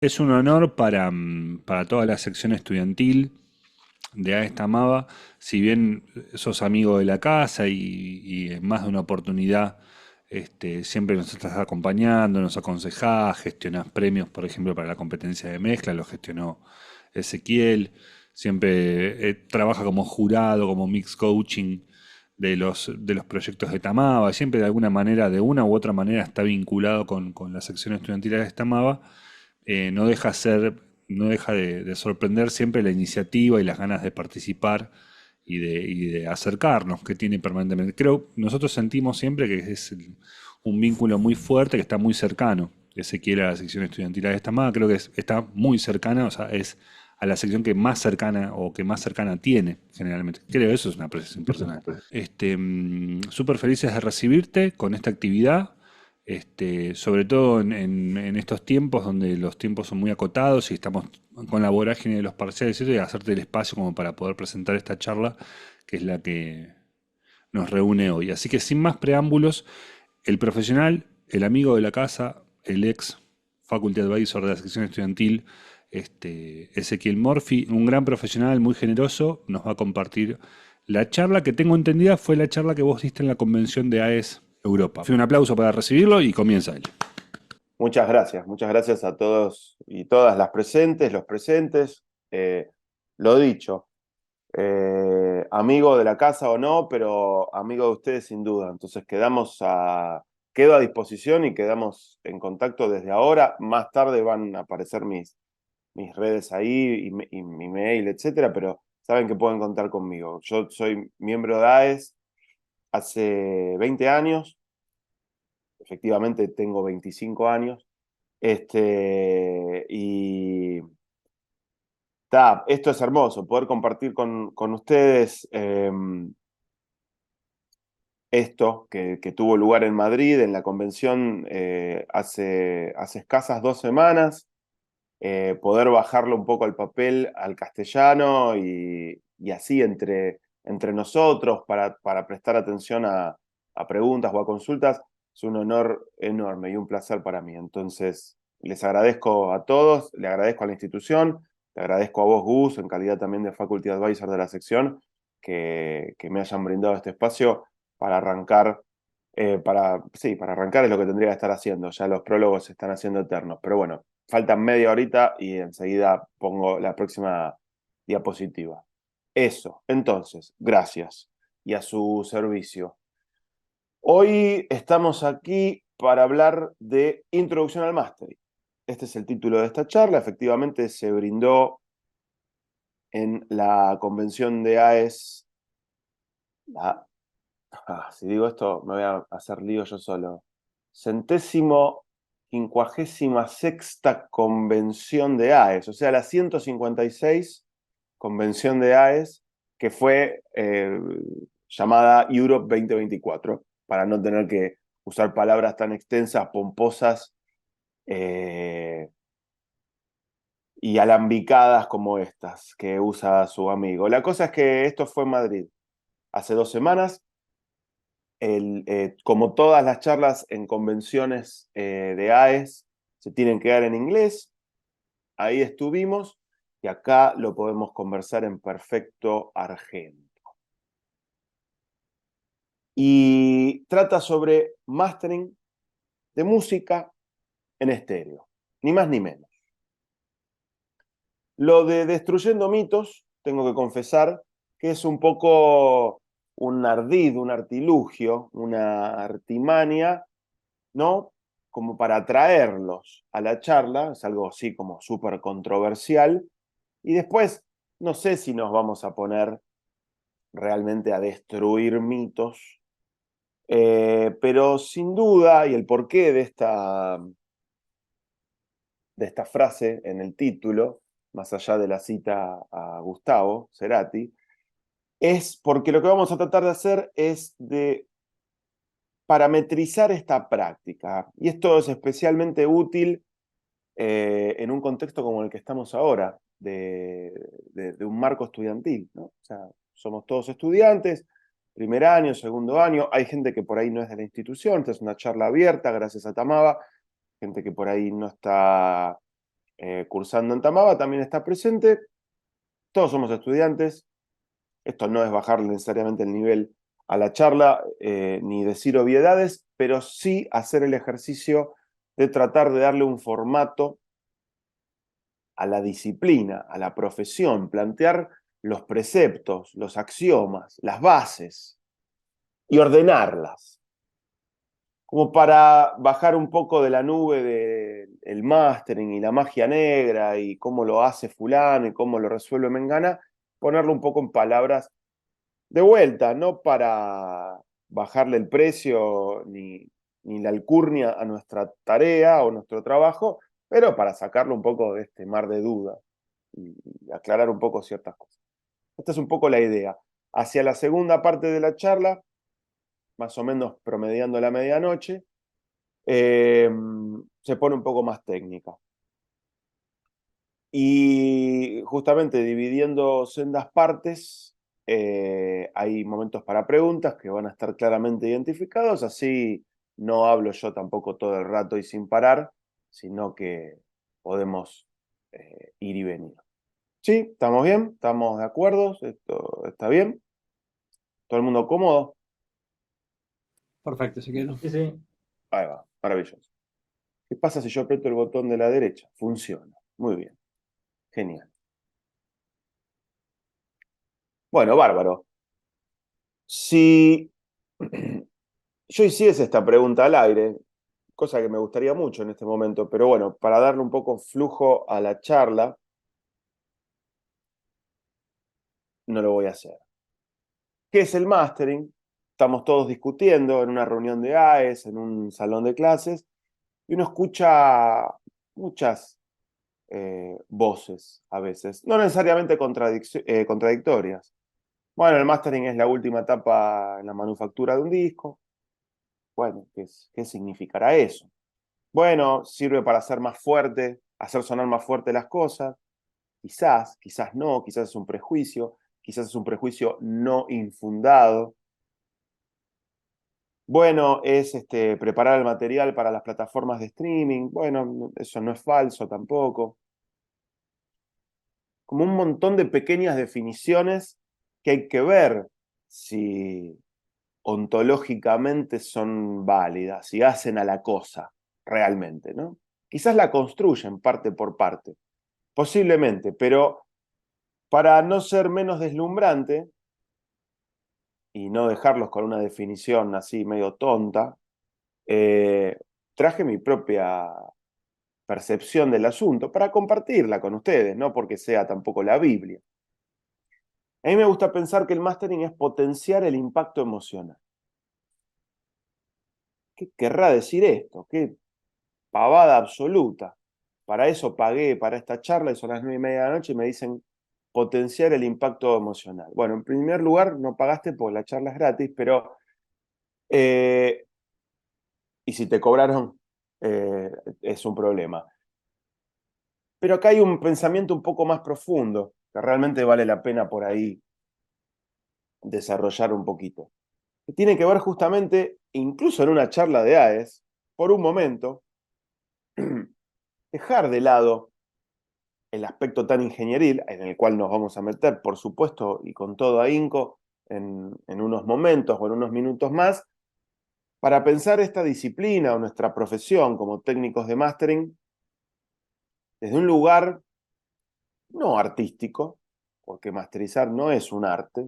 Es un honor para toda la sección estudiantil de AES Tamaba, si bien sos amigo de la casa y en más de una oportunidad siempre nos estás acompañando, nos aconsejás, gestionás premios, por ejemplo, para la competencia de mezcla, lo gestionó Ezequiel, siempre trabaja como jurado, como mix coaching de los proyectos de Tamaba, siempre de alguna manera, de una u otra manera, está vinculado con la sección estudiantil de AES Tamaba. No deja no deja de sorprender siempre la iniciativa y las ganas de participar y de acercarnos que tiene permanentemente. Creo, nosotros sentimos siempre que es un vínculo muy fuerte, que está muy cercano. Ezequiel a la sección estudiantil de esta creo que está muy cercana, o sea, es a la sección que más cercana o que más cercana tiene, generalmente. Creo, eso es una apreciación personal. Súper felices de recibirte con esta actividad, sobre todo en estos tiempos donde los tiempos son muy acotados y estamos con la vorágine de los parciales y hacerte el espacio como para poder presentar esta charla, que es la que nos reúne hoy. Así que sin más preámbulos, el profesional, el amigo de la casa, el ex faculty advisor de la sección estudiantil, Ezequiel Morphy, un gran profesional, muy generoso, nos va a compartir la charla que tengo entendida fue la charla que vos diste en la convención de AES Europa. Fue un aplauso para recibirlo y comienza él. Muchas gracias a todos y todas las presentes, los presentes. Lo dicho, amigo de la casa o no, pero amigo de ustedes sin duda. Entonces quedo a disposición y quedamos en contacto desde ahora. Más tarde van a aparecer mis redes ahí y mi mail, etcétera, pero saben que pueden contar conmigo. Yo soy miembro de AES hace 20 años, efectivamente tengo 25 años. Y esto es hermoso, poder compartir con ustedes esto que tuvo lugar en Madrid, en la convención, hace escasas 2 semanas, poder bajarlo un poco al papel, al castellano, y así entre nosotros, para prestar atención a preguntas o a consultas, es un honor enorme y un placer para mí. Entonces, les agradezco a todos, le agradezco a la institución, le agradezco a vos, Gus, en calidad también de Faculty Advisor de la sección, que me hayan brindado este espacio para arrancar. Sí, para arrancar es lo que tendría que estar haciendo. Ya los prólogos se están haciendo eternos. Pero bueno, faltan media horita y enseguida pongo la próxima diapositiva. Eso, entonces, gracias y a su servicio. Hoy estamos aquí para hablar de Introducción al Mastering. Este es el título de esta charla. Efectivamente se brindó en la convención de AES. Si digo esto me voy a hacer lío yo solo. 156ª convención de AES, o sea, la 156 convención de AES, que fue llamada Europe 2024, para no tener que usar palabras tan extensas, pomposas eh, y alambicadas como estas que usa su amigo. La cosa es que esto fue en Madrid hace 2 semanas. Como todas las charlas en convenciones de AES, se tienen que dar en inglés. Ahí estuvimos y acá lo podemos conversar en perfecto argento. Y trata sobre mastering de música en estéreo, ni más ni menos. Lo de Destruyendo Mitos, tengo que confesar que es un poco un ardid, un artilugio, una artimaña, ¿no? Como para atraerlos a la charla, es algo así como súper controversial, y después no sé si nos vamos a poner realmente a destruir mitos, pero sin duda, y el porqué de esta frase en el título, más allá de la cita a Gustavo Cerati, es porque lo que vamos a tratar de hacer es de parametrizar esta práctica, y esto es especialmente útil en un contexto como el que estamos ahora, de un marco estudiantil, ¿no? O sea, somos todos estudiantes, primer año, segundo año, hay gente que por ahí no es de la institución, esta es una charla abierta, gracias a Tamaba, gente que por ahí no está cursando en Tamaba también está presente. Todos somos estudiantes. Esto no es bajarle necesariamente el nivel a la charla, ni decir obviedades, pero sí hacer el ejercicio de tratar de darle un formato a la disciplina, a la profesión, plantear los preceptos, los axiomas, las bases y ordenarlas, como para bajar un poco de la nube del mastering y la magia negra y cómo lo hace fulano y cómo lo resuelve Mengana, ponerlo un poco en palabras de vuelta, no para bajarle el precio ni la alcurnia a nuestra tarea o nuestro trabajo, pero para sacarlo un poco de este mar de dudas y aclarar un poco ciertas cosas. Esta es un poco la idea. Hacia la segunda parte de la charla, más o menos promediando la medianoche, se pone un poco más técnica. Y justamente dividiendo sendas partes, hay momentos para preguntas que van a estar claramente identificados, así no hablo yo tampoco todo el rato y sin parar, sino que podemos ir y venir. ¿Sí? ¿Estamos bien? ¿Estamos de acuerdo? ¿Esto está bien? ¿Todo el mundo cómodo? Perfecto, Ezequiel. Sí, sí. Ahí va, maravilloso. ¿Qué pasa si yo aprieto el botón de la derecha? Funciona. Muy bien. Genial. Bueno, bárbaro. Si yo hiciese esta pregunta al aire, cosa que me gustaría mucho en este momento, pero bueno, para darle un poco flujo a la charla, no lo voy a hacer. ¿Qué es el mastering? Estamos todos discutiendo en una reunión de AES, en un salón de clases, y uno escucha muchas voces a veces, no necesariamente contradictorias. Bueno, el mastering es la última etapa en la manufactura de un disco. Bueno, ¿qué significará eso? Bueno, sirve para hacer más fuerte, hacer sonar más fuerte las cosas. Quizás no, quizás es un prejuicio no infundado. Bueno, es preparar el material para las plataformas de streaming. Bueno, eso no es falso tampoco. Como un montón de pequeñas definiciones que hay que ver si ontológicamente son válidas, si hacen a la cosa realmente, ¿no? Quizás la construyen parte por parte, posiblemente, pero para no ser menos deslumbrante y no dejarlos con una definición así medio tonta, traje mi propia percepción del asunto para compartirla con ustedes, no porque sea tampoco la Biblia. A mí me gusta pensar que el mastering es potenciar el impacto emocional. ¿Qué querrá decir esto? ¿Qué pavada absoluta? Para eso pagué para esta charla y son las 9:30 de la noche y me dicen potenciar el impacto emocional. Bueno, en primer lugar, no pagaste porque la charla es gratis, pero y si te cobraron, es un problema. Pero acá hay un pensamiento un poco más profundo, que realmente vale la pena por ahí desarrollar un poquito. Que tiene que ver justamente, incluso en una charla de AES, por un momento, dejar de lado el aspecto tan ingenieril, en el cual nos vamos a meter, por supuesto, y con todo ahínco, en unos momentos o en unos minutos más, para pensar esta disciplina o nuestra profesión como técnicos de mastering desde un lugar no artístico, porque masterizar no es un arte,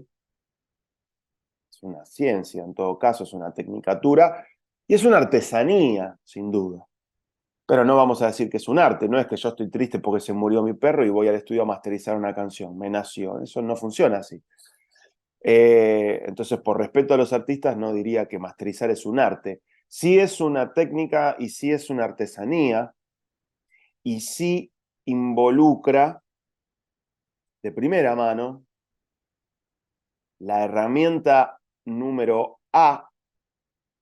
es una ciencia, en todo caso es una tecnicatura, y es una artesanía, sin duda. Pero no vamos a decir que es un arte, no es que yo estoy triste porque se murió mi perro y voy al estudio a masterizar una canción, me nació, eso no funciona así. Entonces, por respeto a los artistas, no diría que masterizar es un arte. Sí es una técnica y sí es una artesanía y sí involucra de primera mano la herramienta número A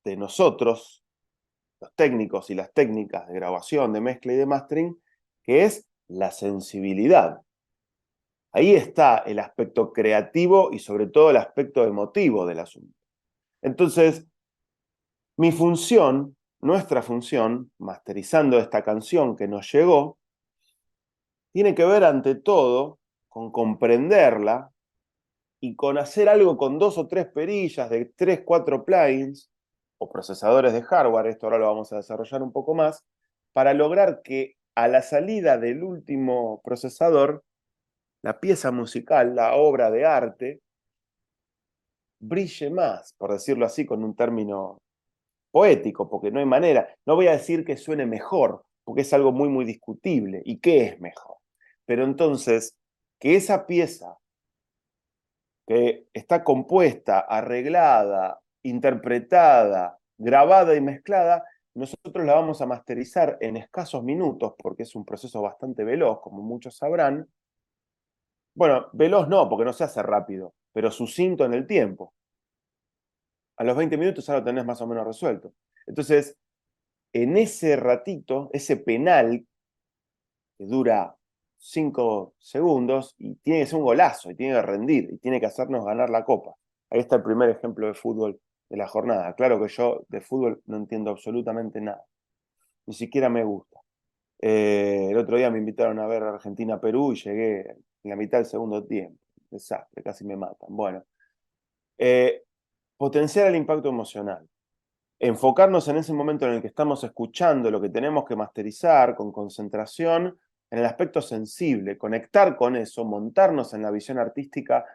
de nosotros, los técnicos y las técnicas de grabación, de mezcla y de mastering, que es la sensibilidad. Ahí está el aspecto creativo y sobre todo el aspecto emotivo del asunto. Entonces, mi función, nuestra función, masterizando esta canción que nos llegó, tiene que ver ante todo con comprenderla y con hacer algo con 2 o 3 perillas de 3, 4 plugins o procesadores de hardware, esto ahora lo vamos a desarrollar un poco más, para lograr que a la salida del último procesador, la pieza musical, la obra de arte, brille más, por decirlo así con un término poético, porque no hay manera. No voy a decir que suene mejor, porque es algo muy, muy discutible. ¿Y qué es mejor? Pero entonces, que esa pieza que está compuesta, arreglada, interpretada, grabada y mezclada, nosotros la vamos a masterizar en escasos minutos, porque es un proceso bastante veloz, como muchos sabrán. Bueno, veloz no, porque no se hace rápido, pero sucinto en el tiempo. A los 20 minutos ya lo tenés más o menos resuelto. Entonces, en ese ratito, ese penal que dura 5 segundos y tiene que ser un golazo y tiene que rendir y tiene que hacernos ganar la copa. Ahí está el primer ejemplo de fútbol de la jornada. Claro que yo de fútbol no entiendo absolutamente nada, ni siquiera me gusta. El otro día me invitaron a ver Argentina-Perú y llegué en la mitad del segundo tiempo. Desastre, casi me matan. Bueno, eh, potenciar el impacto emocional. Enfocarnos en ese momento en el que estamos escuchando lo que tenemos que masterizar con concentración en el aspecto sensible, conectar con eso, montarnos en la visión artística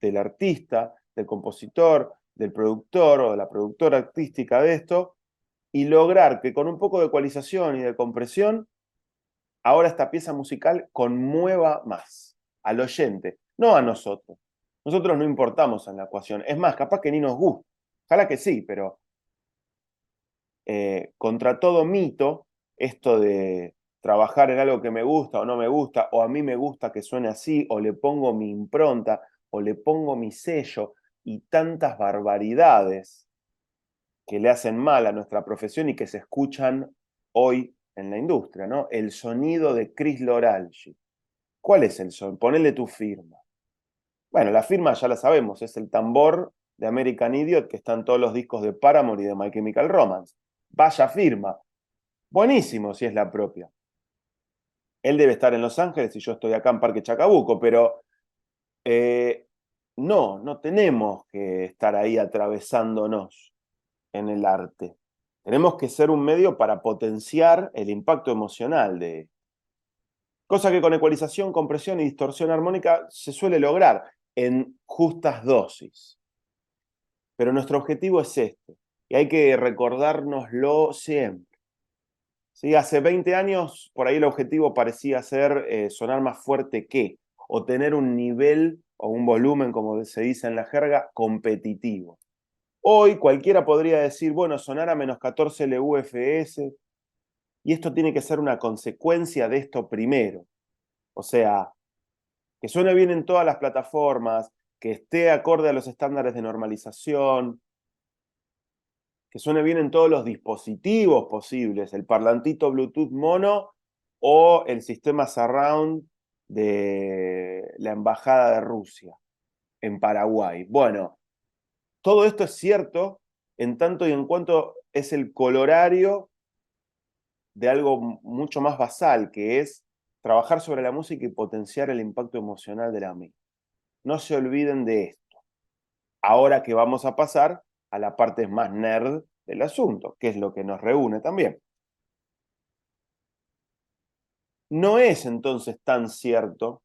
del artista, del compositor, del productor o de la productora artística de esto, y lograr que con un poco de ecualización y de compresión, ahora esta pieza musical conmueva más al oyente, no a nosotros. Nosotros no importamos en la ecuación. Es más, capaz que ni nos gusta. Ojalá que sí, pero contra todo mito, esto de trabajar en algo que me gusta o no me gusta, o a mí me gusta que suene así, o le pongo mi impronta, o le pongo mi sello, y tantas barbaridades que le hacen mal a nuestra profesión y que se escuchan hoy en la industria, ¿no? El sonido de Chris Loralgi. ¿Cuál es el sonido? Ponele tu firma. Bueno, la firma ya la sabemos, es el tambor de American Idiot que está en todos los discos de Paramore y de My Chemical Romance. Vaya firma. Buenísimo si es la propia. Él debe estar en Los Ángeles y yo estoy acá en Parque Chacabuco, pero eh, no tenemos que estar ahí atravesándonos en el arte. Tenemos que ser un medio para potenciar el impacto emocional de cosa que con ecualización, compresión y distorsión armónica se suele lograr en justas dosis. Pero nuestro objetivo es este, y hay que recordárnoslo siempre. ¿Sí? Hace 20 años, por ahí el objetivo parecía ser sonar más fuerte que, o tener un nivel o un volumen, como se dice en la jerga, competitivo. Hoy cualquiera podría decir, bueno, sonar a -14 LUFS, y esto tiene que ser una consecuencia de esto primero. O sea, que suene bien en todas las plataformas, que esté acorde a los estándares de normalización, que suene bien en todos los dispositivos posibles, el parlantito Bluetooth mono o el sistema surround de la Embajada de Rusia en Paraguay. Bueno, todo esto es cierto en tanto y en cuanto es el colorario de algo mucho más basal, que es trabajar sobre la música y potenciar el impacto emocional de la misma. No se olviden de esto. Ahora que vamos a pasar a la parte más nerd del asunto, que es lo que nos reúne también. No es entonces tan cierto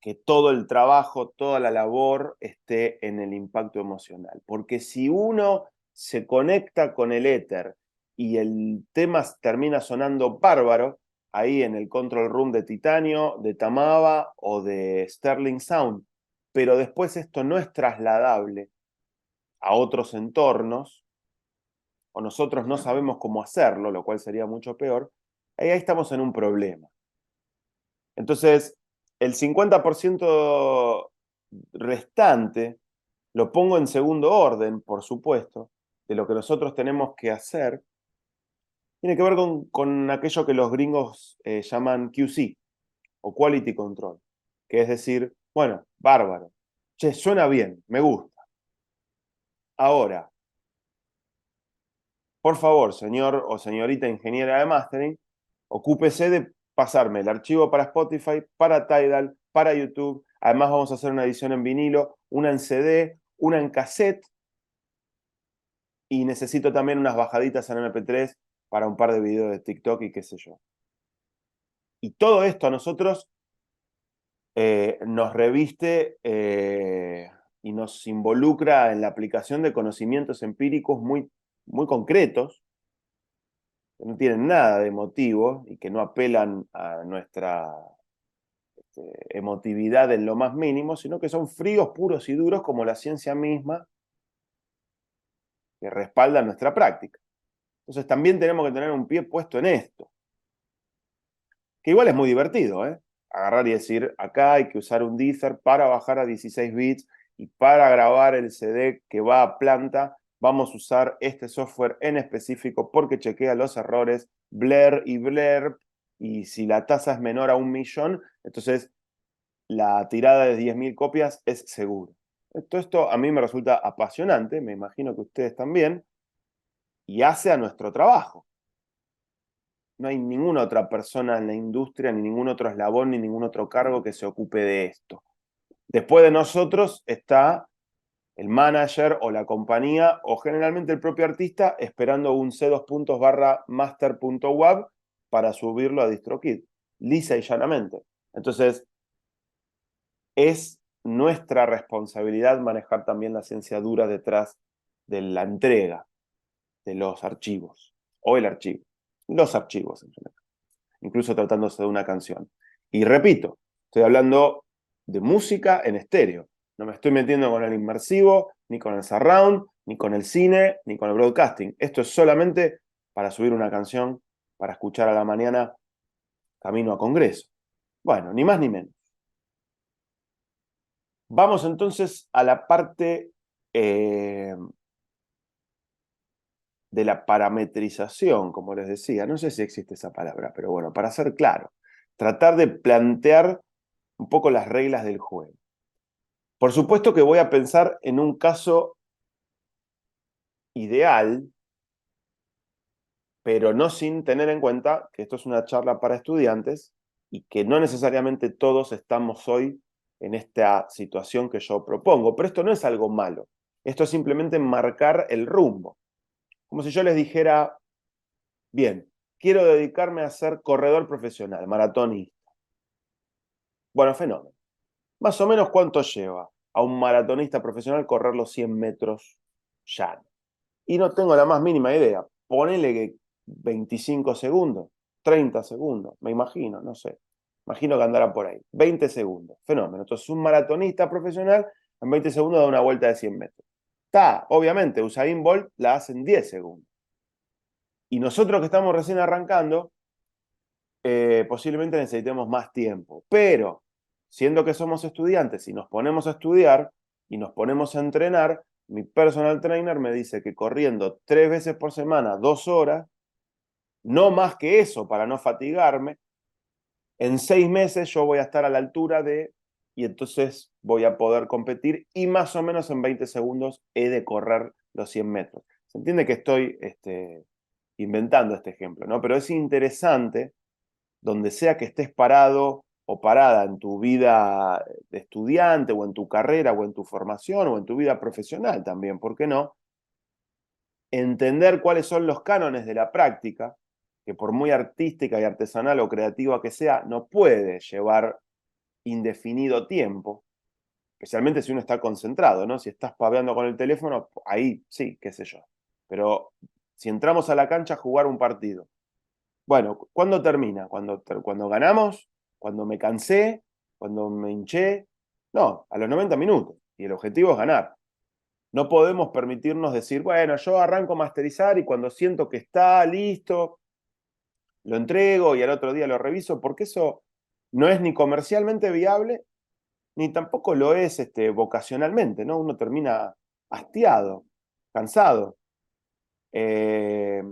que todo el trabajo, toda la labor esté en el impacto emocional, porque si uno se conecta con el éter y el tema termina sonando bárbaro, ahí en el control room de Titanio, de Tamava o de Sterling Sound, pero después esto no es trasladable a otros entornos, o nosotros no sabemos cómo hacerlo, lo cual sería mucho peor, ahí estamos en un problema. Entonces, el 50% restante lo pongo en segundo orden, por supuesto, de lo que nosotros tenemos que hacer, tiene que ver con aquello que los gringos llaman QC, o Quality Control, que es decir, bueno, bárbaro, che, suena bien, me gusta. Ahora, por favor, señor o señorita ingeniera de mastering, ocúpese de pasarme el archivo para Spotify, para Tidal, para YouTube. Además vamos a hacer una edición en vinilo, una en CD, una en cassette, y necesito también unas bajaditas en MP3 para un par de videos de TikTok y qué sé yo. Y todo esto a nosotros nos reviste y nos involucra en la aplicación de conocimientos empíricos muy, muy concretos, que no tienen nada de emotivo y que no apelan a nuestra emotividad en lo más mínimo, sino que son fríos, puros y duros como la ciencia misma que respalda nuestra práctica. Entonces también tenemos que tener un pie puesto en esto, que igual es muy divertido, ¿eh? Agarrar y decir, acá hay que usar un Deezer para bajar a 16 bits y para grabar el CD que va a planta, vamos a usar este software en específico porque chequea los errores Blur y Blur, y si la tasa es menor a 1.000.000, entonces la tirada de 10.000 copias es seguro. Todo esto a mí me resulta apasionante, me imagino que ustedes también, y hace a nuestro trabajo. No hay ninguna otra persona en la industria, ni ningún otro eslabón, ni ningún otro cargo que se ocupe de esto. Después de nosotros está el manager o la compañía, o generalmente el propio artista, esperando un c2 para subirlo a DistroKid, lisa y llanamente. Entonces, es nuestra responsabilidad manejar también la ciencia dura detrás de la entrega de los archivos, o el archivo, los archivos en general, incluso tratándose de una canción. Y repito, estoy hablando de música en estéreo. No me estoy metiendo con el inmersivo, ni con el surround, ni con el cine, ni con el broadcasting. Esto es solamente para subir una canción, para escuchar a la mañana camino a Congreso. Bueno, ni más ni menos. Vamos entonces a la parte de la parametrización, como les decía. No sé si existe esa palabra, pero bueno, para ser claro, tratar de plantear un poco las reglas del juego. Por supuesto que voy a pensar en un caso ideal, pero no sin tener en cuenta que esto es una charla para estudiantes y que no necesariamente todos estamos hoy en esta situación que yo propongo. Pero esto no es algo malo. Esto es simplemente marcar el rumbo. Como si yo les dijera, bien, quiero dedicarme a ser corredor profesional, maratonista. Bueno, fenómeno. Más o menos, ¿cuánto lleva a un maratonista profesional correr los 100 metros llano? Y no tengo la más mínima idea. Ponele que 25 segundos, 30 segundos, me imagino, no sé. Imagino que andará por ahí. 20 segundos, fenómeno. Entonces, un maratonista profesional en 20 segundos da una vuelta de 100 metros. Está, obviamente, Usain Bolt la hace en 10 segundos. Y nosotros que estamos recién arrancando, posiblemente necesitemos más tiempo. Pero, siendo que somos estudiantes y nos ponemos a estudiar y nos ponemos a entrenar, mi personal trainer me dice que corriendo 3 veces por semana, 2 horas, no más que eso para no fatigarme, en 6 meses yo voy a estar a la altura de, y entonces voy a poder competir y más o menos en 20 segundos he de correr los 100 metros. Se entiende que estoy inventando este ejemplo, ¿no? Pero es interesante, donde sea que estés parado o parada en tu vida de estudiante o en tu carrera o en tu formación o en tu vida profesional también, ¿por qué no? Entender cuáles son los cánones de la práctica, que por muy artística y artesanal o creativa que sea, no puede llevar indefinido tiempo, especialmente si uno está concentrado, ¿no? Si estás paveando con el teléfono, ahí sí, qué sé yo. Pero si entramos a la cancha a jugar un partido, bueno, ¿cuándo termina? ¿Cuando ganamos? ¿Cuando me cansé? ¿Cuando me hinché? No, a los 90 minutos. Y el objetivo es ganar. No podemos permitirnos decir, bueno, yo arranco a masterizar y cuando siento que está listo, lo entrego y al otro día lo reviso, porque eso no es ni comercialmente viable, ni tampoco lo es vocacionalmente, ¿no? Uno termina hastiado, cansado. Eh,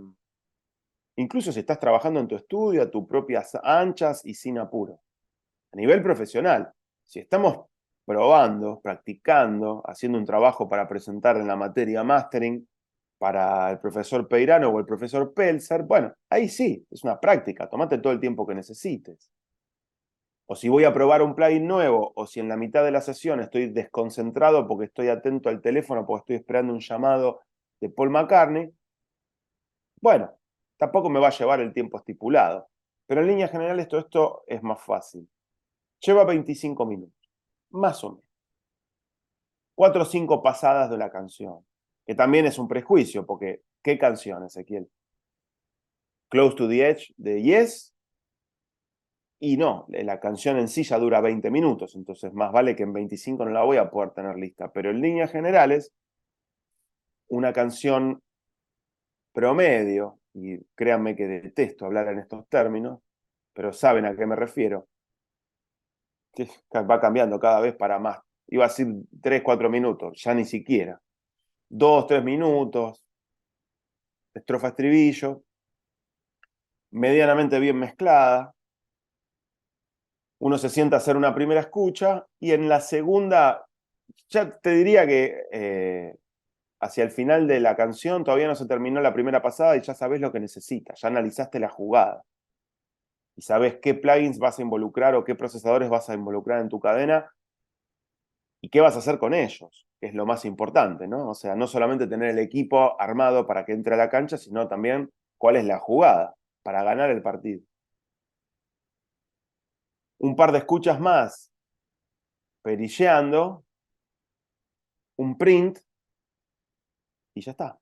Incluso si estás trabajando en tu estudio, a tus propias anchas y sin apuro. A nivel profesional, si estamos probando, practicando, haciendo un trabajo para presentar en la materia mastering, para el profesor Peirano o el profesor Pelzer, bueno, ahí sí, es una práctica, tomate todo el tiempo que necesites. O si voy a probar un plugin nuevo, o si en la mitad de la sesión estoy desconcentrado porque estoy atento al teléfono, porque estoy esperando un llamado de Paul McCartney, bueno, tampoco me va a llevar el tiempo estipulado. Pero en líneas generales todo esto es más fácil. Lleva 25 minutos, más o menos. 4 o 5 pasadas de la canción, que también es un prejuicio, porque ¿qué canción, Ezequiel? Close to the Edge de Yes, y no, la canción en sí ya dura 20 minutos, entonces más vale que en 25 no la voy a poder tener lista, pero en líneas generales, una canción promedio, y créanme que detesto hablar en estos términos, pero saben a qué me refiero, que va cambiando cada vez para más. Iba a decir 3, 4 minutos, ya ni siquiera. 2, 3 minutos, estrofa estribillo, medianamente bien mezclada. Uno se sienta a hacer una primera escucha y en la segunda, ya te diría que hacia el final de la canción todavía no se terminó la primera pasada y ya sabes lo que necesitas, ya analizaste la jugada. Y sabes qué plugins vas a involucrar o qué procesadores vas a involucrar en tu cadena y qué vas a hacer con ellos, que es lo más importante, ¿no? O sea, no solamente tener el equipo armado para que entre a la cancha, sino también cuál es la jugada para ganar el partido. Un par de escuchas más, perilleando, un print y ya está.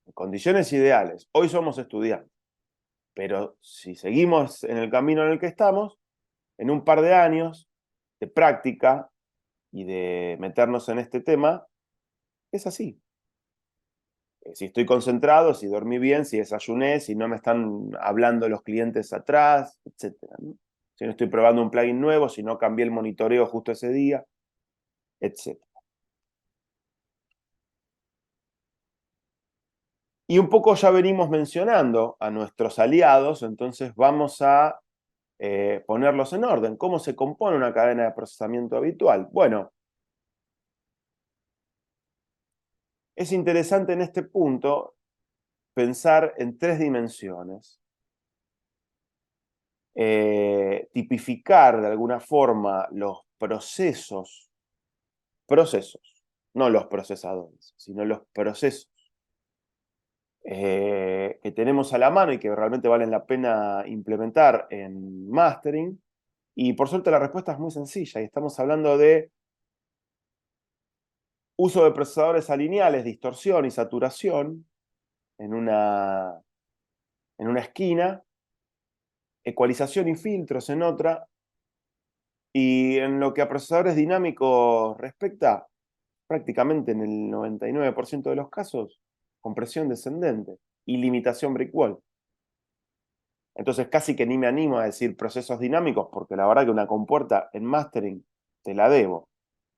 En condiciones ideales. Hoy somos estudiantes, pero si seguimos en el camino en el que estamos, en un par de años de práctica y de meternos en este tema, es así. Si estoy concentrado, si dormí bien, si desayuné, si no me están hablando los clientes atrás, etc., ¿no? Si no estoy probando un plugin nuevo, si no cambié el monitoreo justo ese día, etc. Y un poco ya venimos mencionando a nuestros aliados, entonces vamos a ponerlos en orden. ¿Cómo se compone una cadena de procesamiento habitual? Bueno, es interesante en este punto pensar en 3 dimensiones. Tipificar de alguna forma los procesos, no los procesadores, sino los procesos que tenemos a la mano y que realmente valen la pena implementar en mastering. Y por suerte la respuesta es muy sencilla y estamos hablando de uso de procesadores alineales, distorsión y saturación en una esquina, ecualización y filtros en otra, y en lo que a procesadores dinámicos respecta, prácticamente en el 99% de los casos, compresión descendente y limitación breakwall. Entonces casi que ni me animo a decir procesos dinámicos, porque la verdad que una compuerta en mastering te la debo.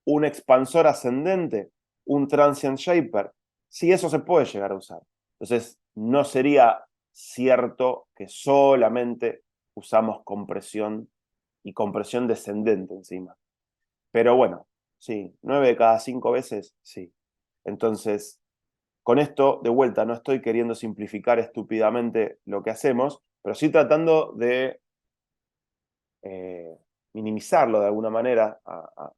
Un expansor ascendente, un transient shaper, sí, eso se puede llegar a usar. Entonces no sería cierto que solamente usamos compresión y compresión descendente encima. Pero bueno, sí, 9 de cada 5 veces, sí. Entonces, con esto, de vuelta, no estoy queriendo simplificar estúpidamente lo que hacemos, pero sí tratando de minimizarlo de alguna manera a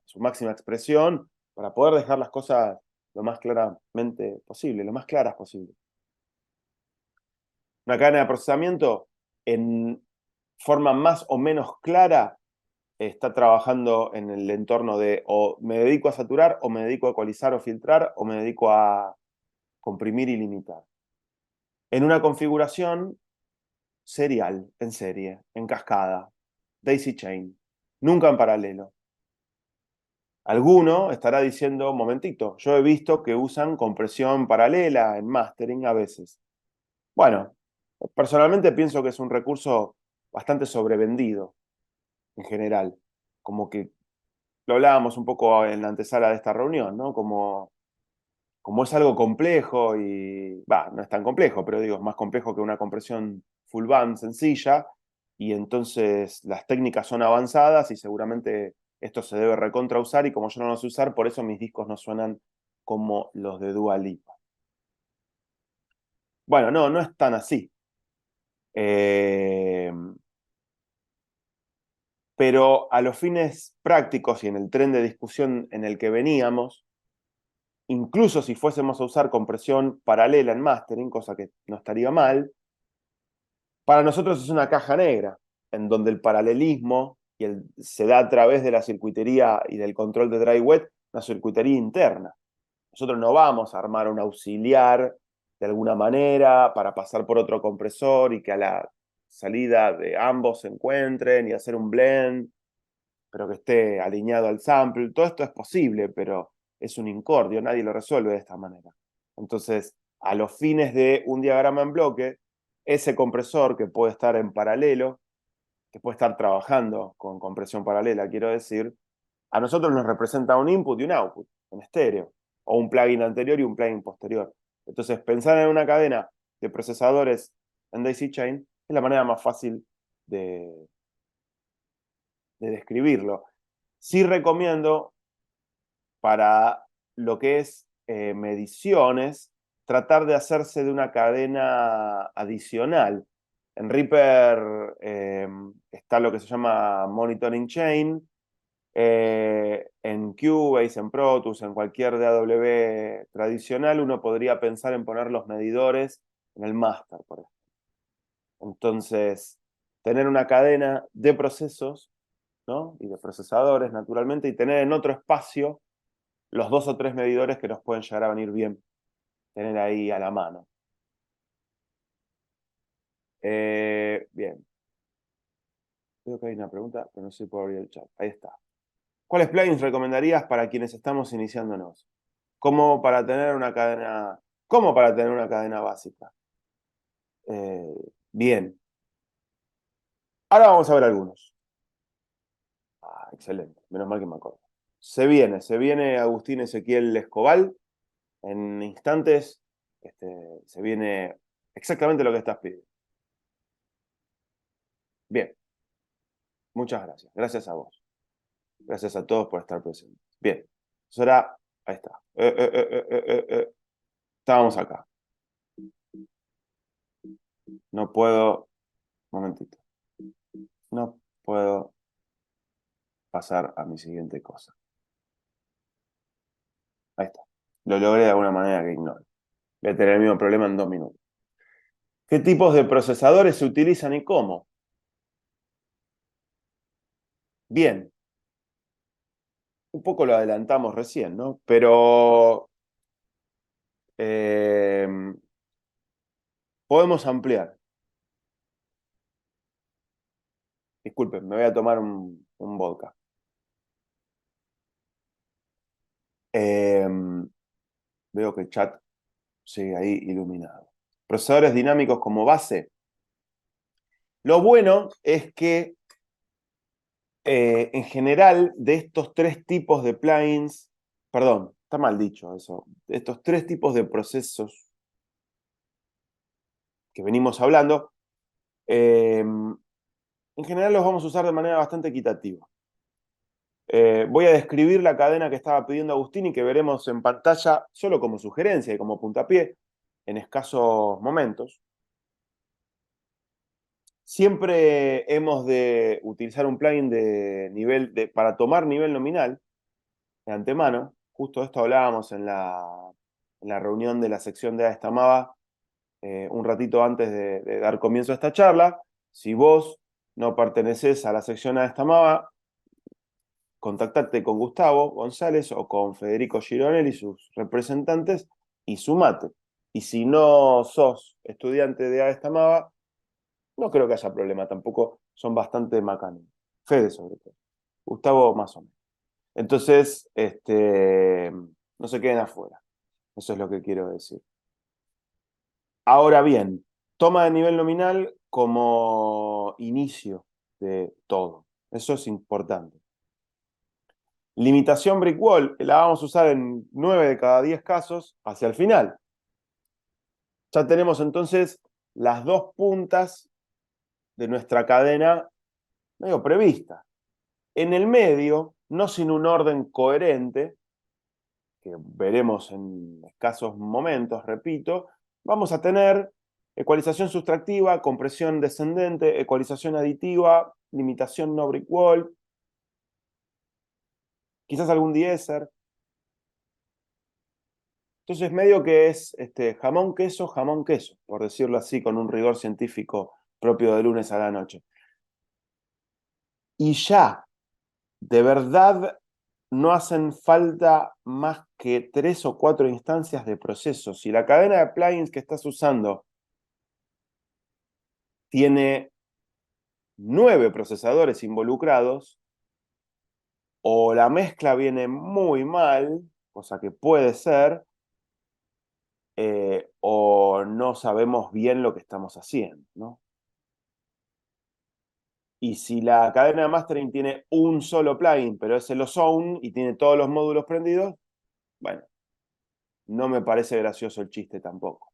su máxima expresión para poder dejar las cosas lo más claramente posible, lo más claras posible. Una cadena de procesamiento en forma más o menos clara está trabajando en el entorno de o me dedico a saturar, o me dedico a ecualizar o filtrar, o me dedico a comprimir y limitar. En una configuración serial, en serie, en cascada, daisy chain, nunca en paralelo. Alguno estará diciendo, momentito, yo he visto que usan compresión paralela en mastering a veces. Bueno, personalmente pienso que es un recurso bastante sobrevendido en general, como que lo hablábamos un poco en la antesala de esta reunión, ¿no? Como es algo complejo y, no es tan complejo, pero digo, es más complejo que una compresión full band sencilla, y entonces las técnicas son avanzadas y seguramente esto se debe recontra usar, y como yo no lo sé usar, por eso mis discos no suenan como los de Dua Lipa. Bueno, no es tan así. Pero a los fines prácticos y en el tren de discusión en el que veníamos, incluso si fuésemos a usar compresión paralela en mastering, cosa que no estaría mal, para nosotros es una caja negra, en donde el paralelismo se da a través de la circuitería y del control de dry wet, una circuitería interna. Nosotros no vamos a armar un auxiliar de alguna manera para pasar por otro compresor y que a la salida de ambos se encuentren y hacer un blend, pero que esté alineado al sample. Todo esto es posible, pero es un incordio, nadie lo resuelve de esta manera. Entonces, a los fines de un diagrama en bloque, ese compresor que puede estar en paralelo, que puede estar trabajando con compresión paralela, quiero decir, a nosotros nos representa un input y un output en estéreo, o un plugin anterior y un plugin posterior. Entonces, pensar en una cadena de procesadores en Daisy Chain es la manera más fácil de describirlo. Sí recomiendo para lo que es mediciones, tratar de hacerse de una cadena adicional. En Reaper está lo que se llama Monitoring Chain. En Cubase, en Pro Tools, en cualquier DAW tradicional, uno podría pensar en poner los medidores en el master, por ejemplo. Entonces, tener una cadena de procesos, ¿no? Y de procesadores, naturalmente, y tener en otro espacio los 2 o 3 medidores que nos pueden llegar a venir bien tener ahí a la mano. Bien. Creo que hay una pregunta, pero no sé si puedo abrir el chat. Ahí está. ¿Cuáles plugins recomendarías para quienes estamos iniciándonos? ¿Cómo para tener una cadena básica? Bien. Ahora vamos a ver algunos. Excelente. Menos mal que me acuerdo. Se viene Agustín Ezequiel Escobal. En instantes, se viene exactamente lo que estás pidiendo. Bien. Muchas gracias. Gracias a vos. Gracias a todos por estar presentes. Bien. Entonces ahora, ahí está. Estábamos acá. No puedo. Un momentito. No puedo pasar a mi siguiente cosa. Ahí está. Lo logré de alguna manera que ignore. Voy a tener el mismo problema en 2 minutos. ¿Qué tipos de procesadores se utilizan y cómo? Bien. Un poco lo adelantamos recién, ¿no? Pero podemos ampliar. Disculpen, me voy a tomar un vodka. Veo que el chat sigue ahí iluminado. Procesadores dinámicos como base. Lo bueno es que en general de estos 3 tipos de plugins, perdón, está mal dicho eso, de estos 3 tipos de procesos que venimos hablando, en general los vamos a usar de manera bastante equitativa. Voy a describir la cadena que estaba pidiendo Agustín y que veremos en pantalla solo como sugerencia y como puntapié en escasos momentos. Siempre hemos de utilizar un plugin para tomar nivel nominal de antemano. Justo de esto hablábamos en la reunión de la sección de Aestamaba un ratito antes de dar comienzo a esta charla. Si vos no pertenecés a la sección Aestamaba, contactate con Gustavo González o con Federico Gironelli, sus representantes, y sumate. Y si no sos estudiante de Aestamaba, no creo que haya problema, tampoco son bastante macanos. Fede sobre todo. Gustavo más o menos. Entonces, no se queden afuera. Eso es lo que quiero decir. Ahora bien, toma de nivel nominal como inicio de todo. Eso es importante. Limitación brick wall, la vamos a usar en 9 de cada 10 casos hacia el final. Ya tenemos entonces las 2 puntas de nuestra cadena medio prevista. En el medio, no sin un orden coherente, que veremos en escasos momentos, repito, vamos a tener ecualización sustractiva, compresión descendente, ecualización aditiva, limitación no brick wall, quizás algún diéser. Entonces medio que es jamón, queso, por decirlo así, con un rigor científico propio de lunes a la noche. Y ya, de verdad, no hacen falta más que 3 o 4 instancias de proceso. Si la cadena de plugins que estás usando tiene 9 procesadores involucrados, o la mezcla viene muy mal, cosa que puede ser, o no sabemos bien lo que estamos haciendo, ¿no? Y si la cadena de mastering tiene un solo plugin, pero es el Ozone y tiene todos los módulos prendidos, bueno, no me parece gracioso el chiste tampoco.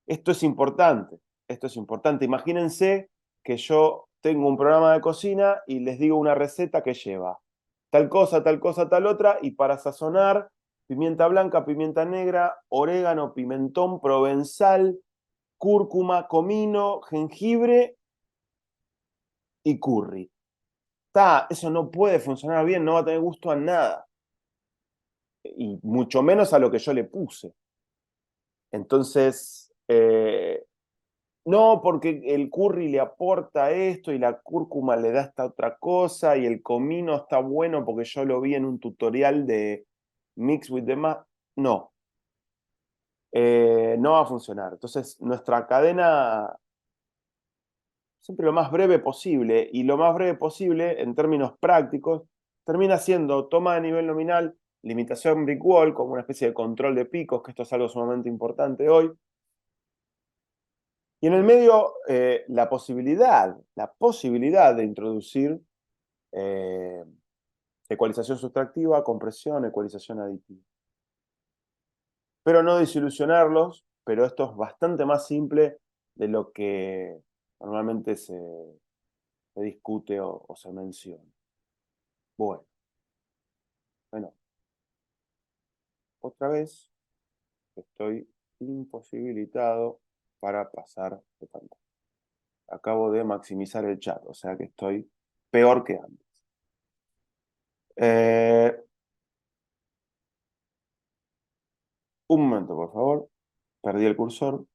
Esto es importante, esto es importante. Imagínense que yo tengo un programa de cocina y les digo una receta que lleva tal cosa, tal otra, y para sazonar, pimienta blanca, pimienta negra, orégano, pimentón, provenzal, cúrcuma, comino, jengibre y curry. Eso no puede funcionar bien, no va a tener gusto a nada. Y mucho menos a lo que yo le puse. Entonces, no, porque el curry le aporta esto y la cúrcuma le da esta otra cosa y el comino está bueno porque yo lo vi en un tutorial de Mix with the No, no va a funcionar. Entonces, nuestra cadena, siempre lo más breve posible, y lo más breve posible en términos prácticos, termina siendo toma de nivel nominal, limitación brick wall como una especie de control de picos, que esto es algo sumamente importante hoy. Y en el medio, la posibilidad de introducir ecualización sustractiva, compresión, ecualización aditiva. Pero no desilusionarlos, pero esto es bastante más simple de lo que normalmente se discute o se menciona. Bueno, otra vez estoy imposibilitado para pasar de pantalla. Acabo de maximizar el chat, o sea que estoy peor que antes. Un momento, por favor. Perdí el cursor.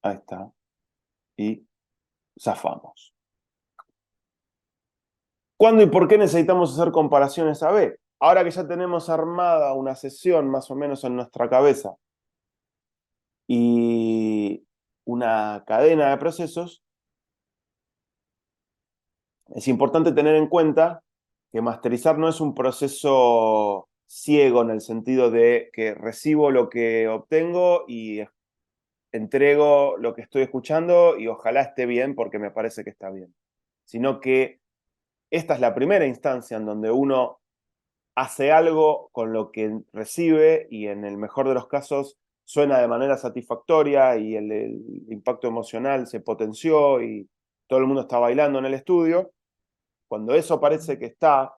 Ahí está. Y zafamos. ¿Cuándo y por qué necesitamos hacer comparaciones A/B? Ahora que ya tenemos armada una sesión más o menos en nuestra cabeza y una cadena de procesos, es importante tener en cuenta que masterizar no es un proceso ciego en el sentido de que recibo lo que obtengo y entrego lo que estoy escuchando y ojalá esté bien porque me parece que está bien. Sino que esta es la primera instancia en donde uno hace algo con lo que recibe y en el mejor de los casos suena de manera satisfactoria y el impacto emocional se potenció y todo el mundo está bailando en el estudio. Cuando eso parece que está,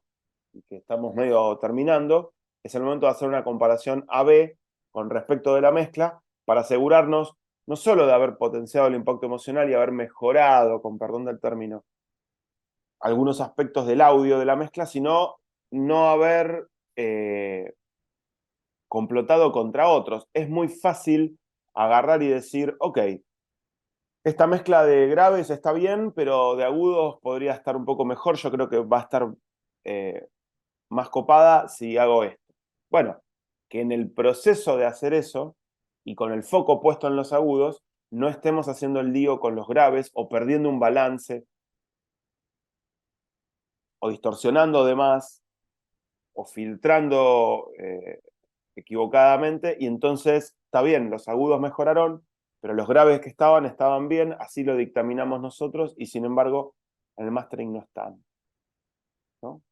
y que estamos medio terminando, es el momento de hacer una comparación A/B con respecto de la mezcla para asegurarnos no solo de haber potenciado el impacto emocional y haber mejorado, con perdón del término, algunos aspectos del audio de la mezcla, sino no haber complotado contra otros. Es muy fácil agarrar y decir, ok, esta mezcla de graves está bien, pero de agudos podría estar un poco mejor. Yo creo que va a estar más copada si hago esto. Bueno, que en el proceso de hacer eso, y con el foco puesto en los agudos, no estemos haciendo el lío con los graves o perdiendo un balance o distorsionando de más o filtrando equivocadamente, y entonces está bien, los agudos mejoraron, pero los graves que estaban bien, así lo dictaminamos nosotros, y sin embargo, en el mastering no están, ¿no?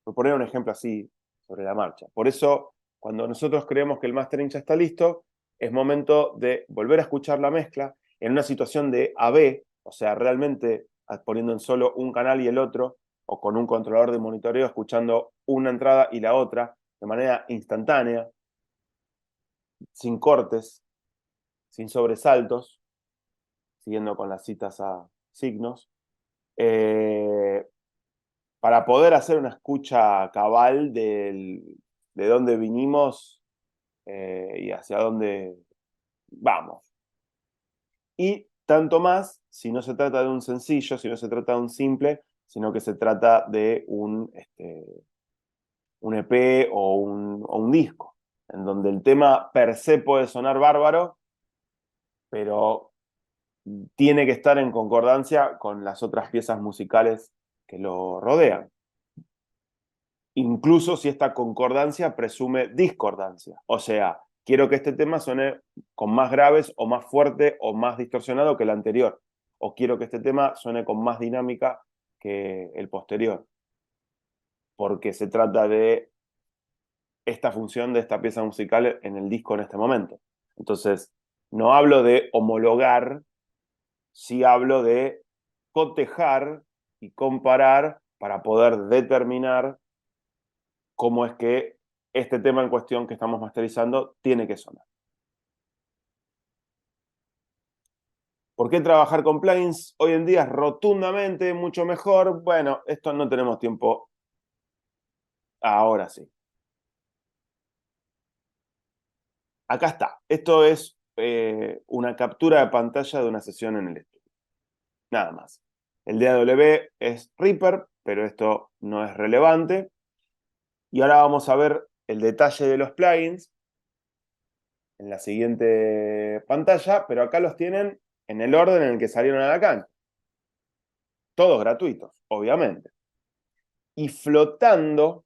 Por poner un ejemplo así sobre la marcha. Por eso, cuando nosotros creemos que el mastering ya está listo, es momento de volver a escuchar la mezcla en una situación de A/B, o sea, realmente poniendo en solo un canal y el otro, o con un controlador de monitoreo escuchando una entrada y la otra de manera instantánea, sin cortes, sin sobresaltos, siguiendo con las citas a signos, eh, para poder hacer una escucha cabal de dónde vinimos y hacia dónde vamos. Y tanto más si no se trata de un sencillo, si no se trata de un simple, sino que se trata de un EP o un disco, en donde el tema per se puede sonar bárbaro, pero tiene que estar en concordancia con las otras piezas musicales que lo rodean. Incluso si esta concordancia presume discordancia. O sea, quiero que este tema suene con más graves o más fuerte o más distorsionado que el anterior. O quiero que este tema suene con más dinámica que el posterior. Porque se trata de esta función de esta pieza musical en el disco en este momento. Entonces, no hablo de homologar, sí hablo de cotejar y comparar para poder determinar cómo es que este tema en cuestión que estamos masterizando tiene que sonar. ¿Por qué trabajar con plugins hoy en día es rotundamente mucho mejor? Bueno, esto no tenemos tiempo. Ahora sí. Acá está. Esto es una captura de pantalla de una sesión en el estudio. Nada más. El DAW es Reaper, pero esto no es relevante. Y ahora vamos a ver el detalle de los plugins en la siguiente pantalla, pero acá los tienen en el orden en el que salieron a la cancha. Todos gratuitos, obviamente. Y flotando,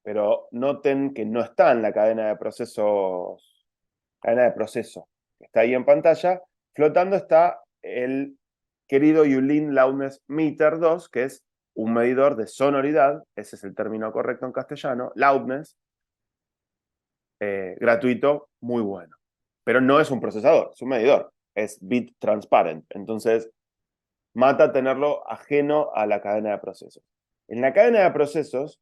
pero noten que no está en la cadena de proceso que está ahí en pantalla, flotando está el querido Yulin Loudness Meter 2, que es un medidor de sonoridad, ese es el término correcto en castellano, loudness, gratuito, muy bueno. Pero no es un procesador, es un medidor, es bit transparent. Entonces, mata tenerlo ajeno a la cadena de procesos. En la cadena de procesos,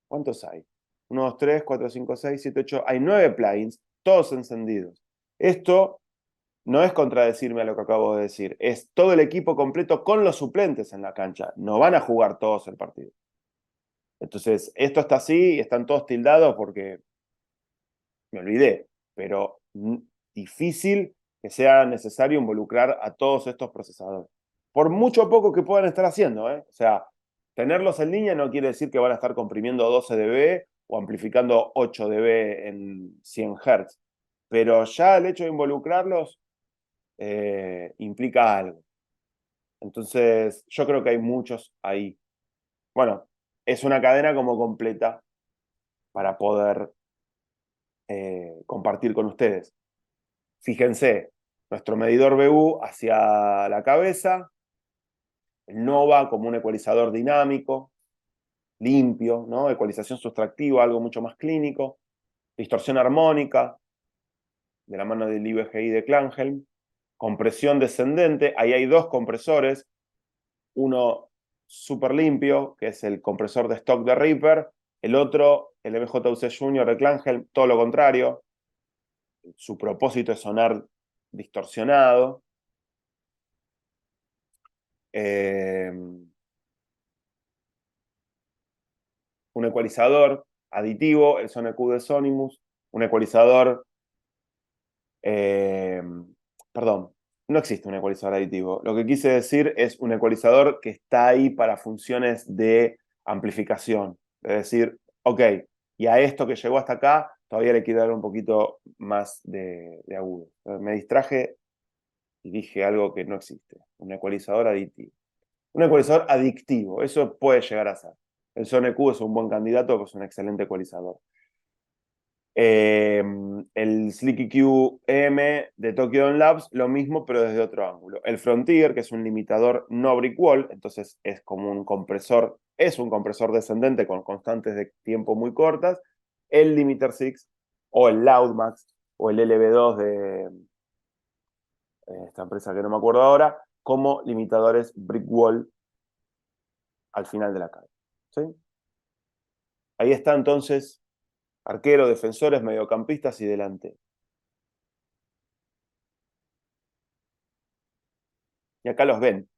¿cuántos hay? 1, 2, 3, 4, 5, 6, 7, 8. Hay 9 plugins, todos encendidos. Esto no es contradecirme a lo que acabo de decir. Es todo el equipo completo con los suplentes en la cancha. No van a jugar todos el partido. Entonces, esto está así y están todos tildados porque me olvidé. Pero difícil que sea necesario involucrar a todos estos procesadores. Por mucho poco que puedan estar haciendo, ¿eh? O sea, tenerlos en línea no quiere decir que van a estar comprimiendo 12 dB o amplificando 8 dB en 100 Hz. Pero ya el hecho de involucrarlos implica algo. Entonces, yo creo que hay muchos ahí. Bueno, es una cadena como completa para poder compartir con ustedes. Fíjense, nuestro medidor BU hacia la cabeza, el Nova como un ecualizador dinámico, limpio, ¿no? Ecualización sustractiva, algo mucho más clínico, distorsión armónica, de la mano del IBGI de Klanghelm, compresión descendente, ahí hay dos compresores, uno súper limpio, que es el compresor de stock de Reaper, el otro, el MJUC Junior de Klanghelm, todo lo contrario, su propósito es sonar distorsionado. Un ecualizador aditivo, el SoneQ de Sonimus, un ecualizador, perdón, no existe un ecualizador aditivo. Lo que quise decir es un ecualizador que está ahí para funciones de amplificación. Es decir, ok, y a esto que llegó hasta acá, todavía le quiero dar un poquito más de agudo. Me distraje y dije algo que no existe. Un ecualizador aditivo. Un ecualizador adictivo, eso puede llegar a ser. El SoneQ es un buen candidato, que es un excelente ecualizador. El Slick EQ EM de Tokyo Dome Labs, lo mismo, pero desde otro ángulo. El Frontier, que es un limitador no brick wall, entonces es como un compresor, es un compresor descendente con constantes de tiempo muy cortas. El Limiter 6, o el Loudmax, o el LB2 de esta empresa que no me acuerdo ahora, como limitadores brick wall al final de la cadena. ¿Sí? Ahí está entonces arquero, defensores, mediocampistas y delanteros. Y acá los ven.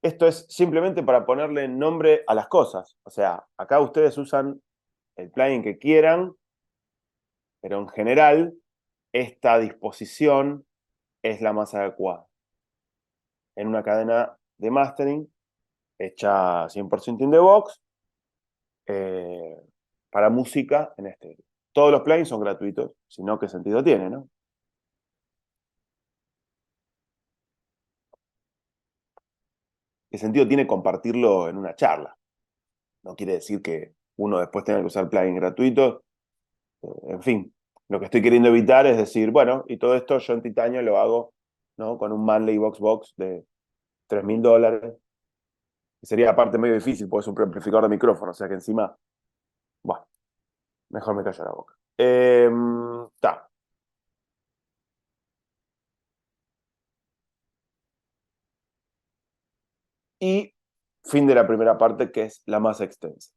Esto es simplemente para ponerle nombre a las cosas. O sea, acá ustedes usan el plugin que quieran, pero en general esta disposición es la más adecuada. En una cadena de mastering hecha 100% in the box, eh, para música en estéreo. Todos los plugins son gratuitos, si no, ¿qué sentido tiene, no? ¿Qué sentido tiene compartirlo en una charla? No quiere decir que uno después tenga que usar plugins gratuitos. En fin, lo que estoy queriendo evitar es decir, bueno, y todo esto yo en titanio lo hago, ¿no?, con un Manley Box de $3.000, que sería aparte medio difícil, porque es un preamplificador de micrófono, o sea que encima, bueno, mejor me callo la boca. Ta. Y fin de la primera parte, que es la más extensa.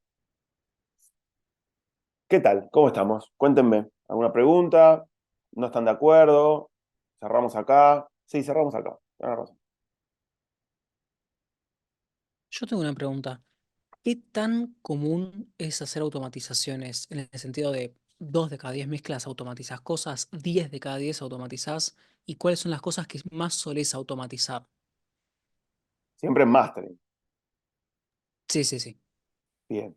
¿Qué tal? ¿Cómo estamos? Cuéntenme. ¿Alguna pregunta? ¿No están de acuerdo? ¿Cerramos acá? Sí, cerramos acá. Tenés razón. Yo tengo una pregunta. ¿Qué tan común es hacer automatizaciones en el sentido de 2 de cada 10 mezclas automatizás cosas, 10 de cada 10 automatizás? ¿Y cuáles son las cosas que más solés automatizar? Siempre en mastering. Sí, sí, sí. Bien.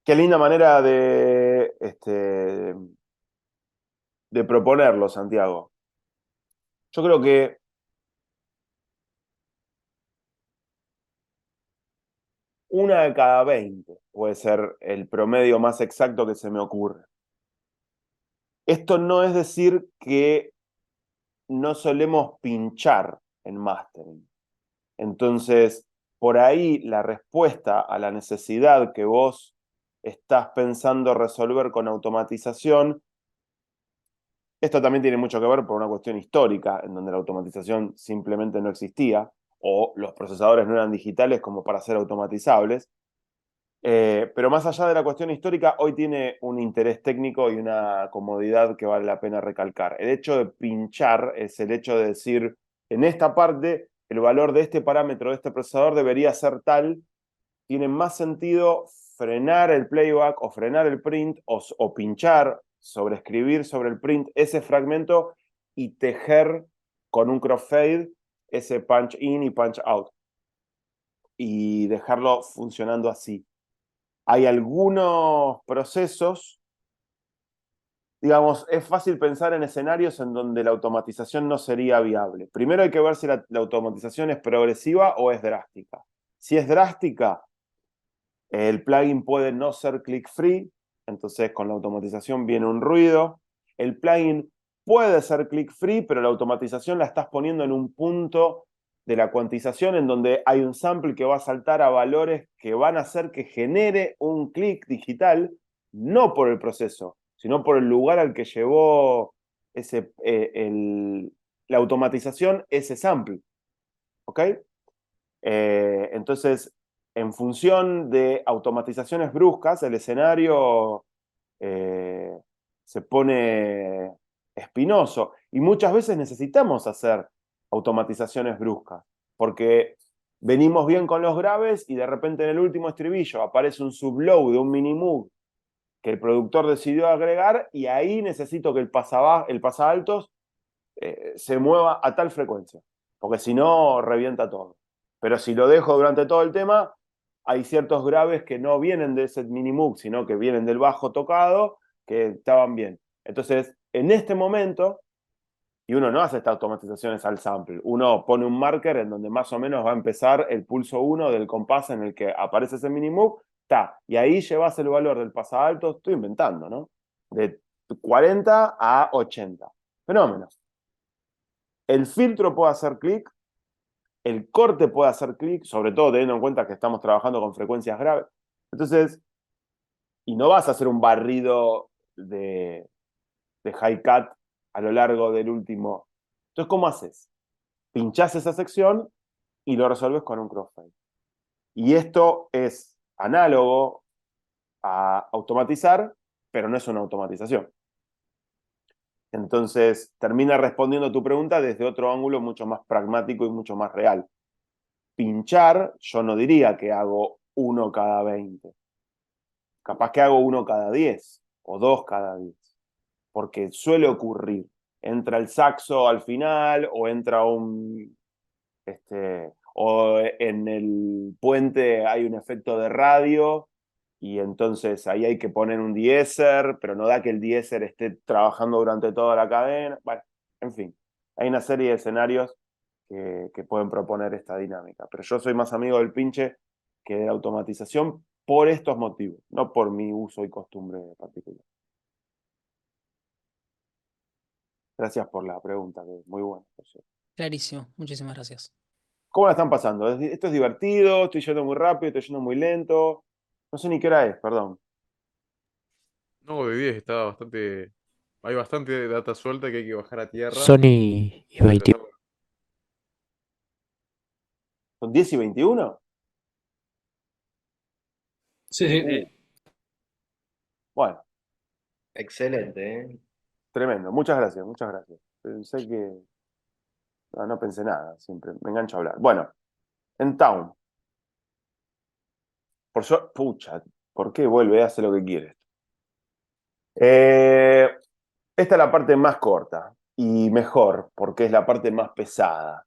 Qué linda manera de proponerlo, Santiago. Yo creo que una de cada 20 puede ser el promedio más exacto que se me ocurre. Esto no es decir que no solemos pinchar en mastering. Entonces, por ahí la respuesta a la necesidad que vos estás pensando resolver con automatización, esto también tiene mucho que ver por una cuestión histórica, en donde la automatización simplemente no existía, o los procesadores no eran digitales como para ser automatizables. Pero más allá de la cuestión histórica, hoy tiene un interés técnico y una comodidad que vale la pena recalcar. El hecho de pinchar es el hecho de decir, en esta parte, el valor de este parámetro de este procesador debería ser tal. Tiene más sentido frenar el playback o frenar el print o pinchar, sobreescribir sobre el print ese fragmento y tejer con un crossfade ese punch in y punch out y dejarlo funcionando así. Hay algunos procesos, digamos, es fácil pensar en escenarios en donde la automatización no sería viable. Primero hay que ver si la automatización es progresiva o es drástica. Si es drástica, el plugin puede no ser click-free, entonces con la automatización viene un ruido. El plugin puede ser click-free, pero la automatización la estás poniendo en un punto de la cuantización en donde hay un sample que va a saltar a valores que van a hacer que genere un clic digital, no por el proceso, sino por el lugar al que llevó la automatización ese sample. ¿Ok? Entonces, en función de automatizaciones bruscas, el escenario eh, se pone espinoso. Y muchas veces necesitamos hacer automatizaciones bruscas, porque venimos bien con los graves y de repente en el último estribillo aparece un sublow de un mini-moog que el productor decidió agregar y ahí necesito que el pasaaltos se mueva a tal frecuencia, porque si no revienta todo. Pero si lo dejo durante todo el tema, hay ciertos graves que no vienen de ese mini-moog, sino que vienen del bajo tocado, que estaban bien. Entonces, en este momento, y uno no hace estas automatizaciones al sample, uno pone un marker en donde más o menos va a empezar el pulso 1 del compás en el que aparece ese mini-moog, y ahí llevas el valor del pasaalto, estoy inventando, ¿no? De 40 a 80. Fenómeno. El filtro puede hacer clic, el corte puede hacer clic, sobre todo teniendo en cuenta que estamos trabajando con frecuencias graves. Entonces, y no vas a hacer un barrido de hi-cat a lo largo del último. Entonces, ¿cómo haces? Pinchás esa sección y lo resolves con un crossfade. Y esto es análogo a automatizar, pero no es una automatización. Entonces, termina respondiendo tu pregunta desde otro ángulo mucho más pragmático y mucho más real. Pinchar, yo no diría que hago 1 cada 20. Capaz que hago 1 cada 10 o 2 cada 10. Porque suele ocurrir. Entra el saxo al final o entra o en el puente hay un efecto de radio y entonces ahí hay que poner un diéser, pero no da que el diéser esté trabajando durante toda la cadena. Bueno, en fin, hay una serie de escenarios que pueden proponer esta dinámica, pero yo soy más amigo del pinche que de la automatización por estos motivos, no por mi uso y costumbre particular. Gracias por la pregunta, que es muy buena, por cierto. Clarísimo, muchísimas gracias. ¿Cómo la están pasando? ¿Esto es divertido? ¿Estoy yendo muy rápido? ¿Estoy yendo muy lento? No sé ni qué hora es, perdón. No, de 10 está bastante. Hay bastante data suelta que hay que bajar a tierra. Sony y Pero 21. ¿Son 10 y 21? Sí, sí. Bueno, Excelente, ¿eh? tremendo. Muchas gracias, muchas gracias. Pensé que... No pensé nada, siempre me engancho a hablar. Bueno, en Town. Pucha, ¿por qué vuelve? Hace lo que quiere. Esta es la parte más corta y mejor, porque es la parte más pesada.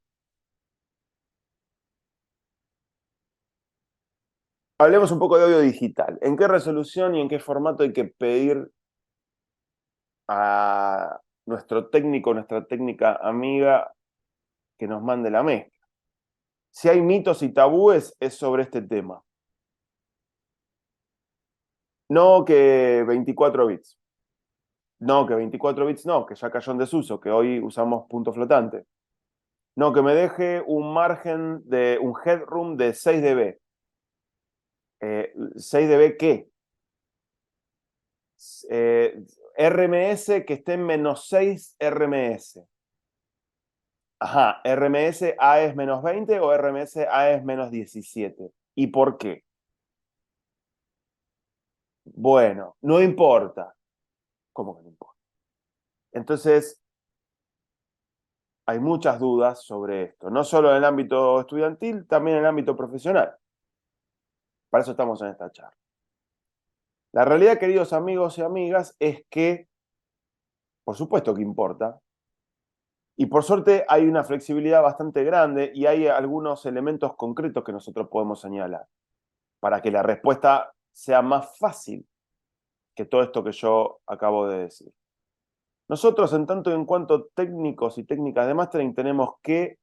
Hablemos un poco de audio digital. ¿En qué resolución y en qué formato hay que pedir a nuestro técnico, nuestra técnica amiga, que nos mande la mezcla? Si hay mitos y tabúes, es sobre este tema. No que 24 bits. No que 24 bits no, que ya cayó en desuso, que hoy usamos punto flotante. No, que me deje un margen de un headroom de 6 dB. ¿6 dB qué? RMS que esté en menos 6 RMS. Ajá, RMS A es menos 20 o RMS A es menos 17. ¿Y por qué? Bueno, no importa. ¿Cómo que no importa? Entonces, hay muchas dudas sobre esto, no solo en el ámbito estudiantil, también en el ámbito profesional. Para eso estamos en esta charla. La realidad, queridos amigos y amigas, es que, por supuesto que importa, y por suerte hay una flexibilidad bastante grande y hay algunos elementos concretos que nosotros podemos señalar para que la respuesta sea más fácil que todo esto que yo acabo de decir. Nosotros, en tanto y en cuanto técnicos y técnicas de mastering, tenemos que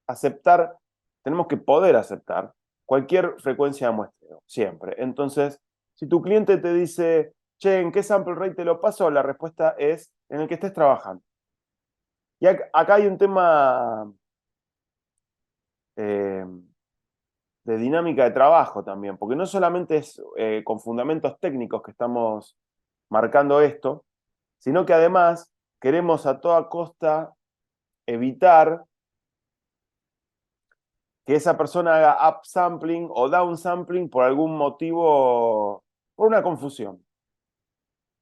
aceptar, tenemos que poder aceptar cualquier frecuencia de muestreo, siempre. Entonces, si tu cliente te dice, che, ¿en qué sample rate te lo paso? La respuesta es en el que estés trabajando. Y acá hay un tema de dinámica de trabajo también, porque no solamente es con fundamentos técnicos que estamos marcando esto, sino que además queremos a toda costa evitar que esa persona haga upsampling o downsampling por algún motivo, por una confusión.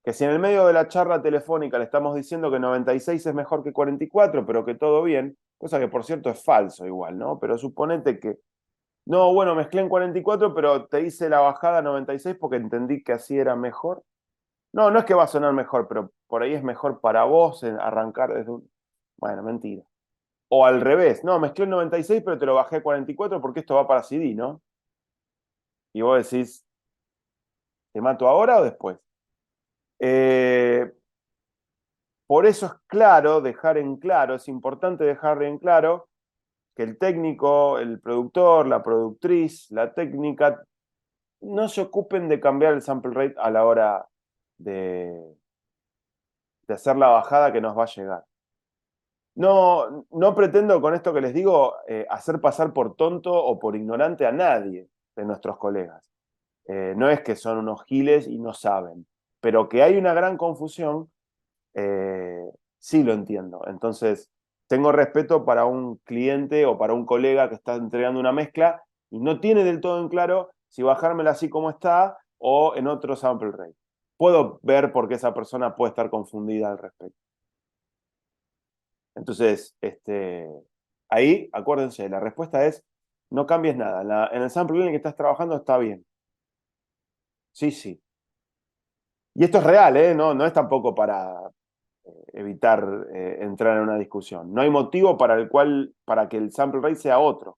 Que si en el medio de la charla telefónica le estamos diciendo que 96 es mejor que 44, pero que todo bien, cosa que por cierto es falso igual, ¿no? Pero suponete que, no, bueno, mezclé en 44, pero te hice la bajada a 96 porque entendí que así era mejor. No, no es que va a sonar mejor, pero por ahí es mejor para vos arrancar desde un... Bueno, mentira. O al revés, no, mezclé en 96, pero te lo bajé a 44 porque esto va para CD, ¿no? Y vos decís, ¿te mato ahora o después? Por eso es claro, dejar en claro, es importante dejar en claro que el técnico, el productor, la productriz, la técnica, no se ocupen de cambiar el sample rate a la hora de hacer la bajada que nos va a llegar. No, no pretendo con esto que les digo hacer pasar por tonto o por ignorante a nadie de nuestros colegas. No es que son unos giles y no saben, pero que hay una gran confusión, sí lo entiendo. Entonces, tengo respeto para un cliente o para un colega que está entregando una mezcla y no tiene del todo en claro si bajármela así como está o en otro sample rate. Puedo ver por qué esa persona puede estar confundida al respecto. Entonces, ahí, acuérdense, la respuesta es, no cambies nada. En el sample rate en el que estás trabajando está bien. Sí, sí. Y esto es real, ¿eh? No es tampoco para evitar entrar en una discusión. No hay motivo para que el sample rate sea otro.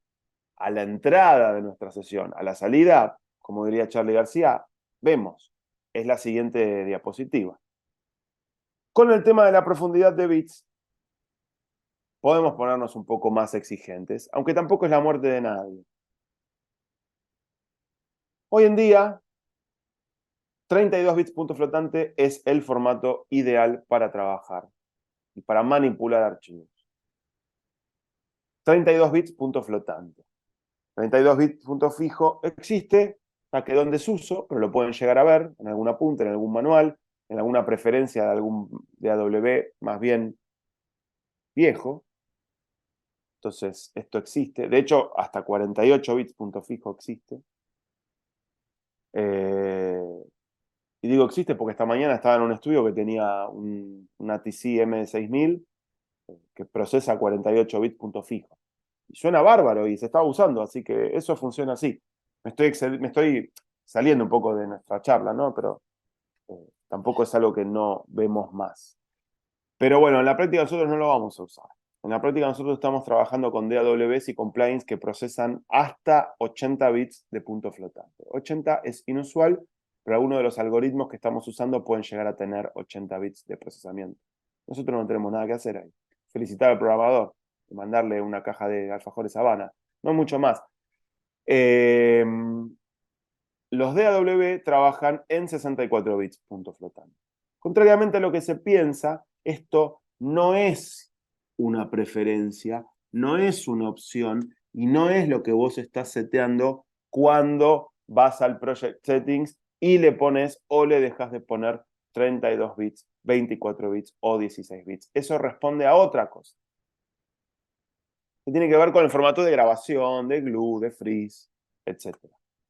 A la entrada de nuestra sesión, a la salida, como diría Charlie García, vemos. Es la siguiente diapositiva. Con el tema de la profundidad de bits, podemos ponernos un poco más exigentes, aunque tampoco es la muerte de nadie. Hoy en día, 32 bits punto flotante es el formato ideal para trabajar y para manipular archivos. 32 bits punto flotante. 32 bits punto fijo existe, quedó en desuso, pero lo pueden llegar a ver en algún apunte, en algún manual, en alguna preferencia de algún DAW más bien viejo. Entonces, esto existe. De hecho, hasta 48 bits punto fijo existe. Y digo existe porque esta mañana estaba en un estudio que tenía una TC M6000 que procesa 48 bits punto fijo. Y suena bárbaro y se está usando, así que eso funciona así. Me estoy saliendo un poco de nuestra charla, ¿no? Pero tampoco es algo que no vemos más. Pero bueno, en la práctica nosotros no lo vamos a usar. En la práctica nosotros estamos trabajando con DAWs y con plugins que procesan hasta 80 bits de punto flotante. 80 es inusual, pero algunos de los algoritmos que estamos usando pueden llegar a tener 80 bits de procesamiento. Nosotros no tenemos nada que hacer ahí. Felicitar al programador, mandarle una caja de alfajores Habana, no mucho más. Los DAW trabajan en 64 bits punto flotante. Contrariamente a lo que se piensa, esto no es una preferencia, no es una opción y no es lo que vos estás seteando cuando vas al Project Settings y le pones o le dejas de poner 32 bits, 24 bits o 16 bits. Eso responde a otra cosa. Que tiene que ver con el formato de grabación, de glue, de freeze, etc.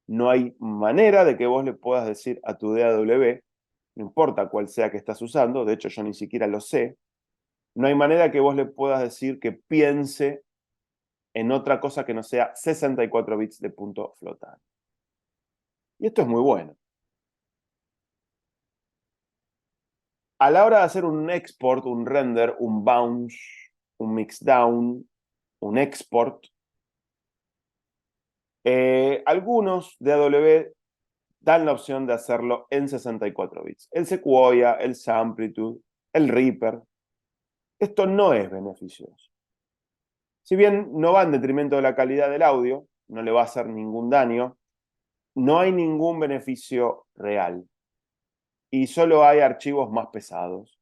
No hay manera de que vos le puedas decir a tu DAW, no importa cuál sea que estás usando, de hecho yo ni siquiera lo sé, no hay manera que vos le puedas decir que piense en otra cosa que no sea 64 bits de punto flotante. Y esto es muy bueno. A la hora de hacer un export, un render, un bounce, un mixdown, un export, algunos DAW dan la opción de hacerlo en 64 bits. El Sequoia, el Samplitude, el Reaper. Esto no es beneficioso. Si bien no va en detrimento de la calidad del audio, no le va a hacer ningún daño, no hay ningún beneficio real. Y solo hay archivos más pesados.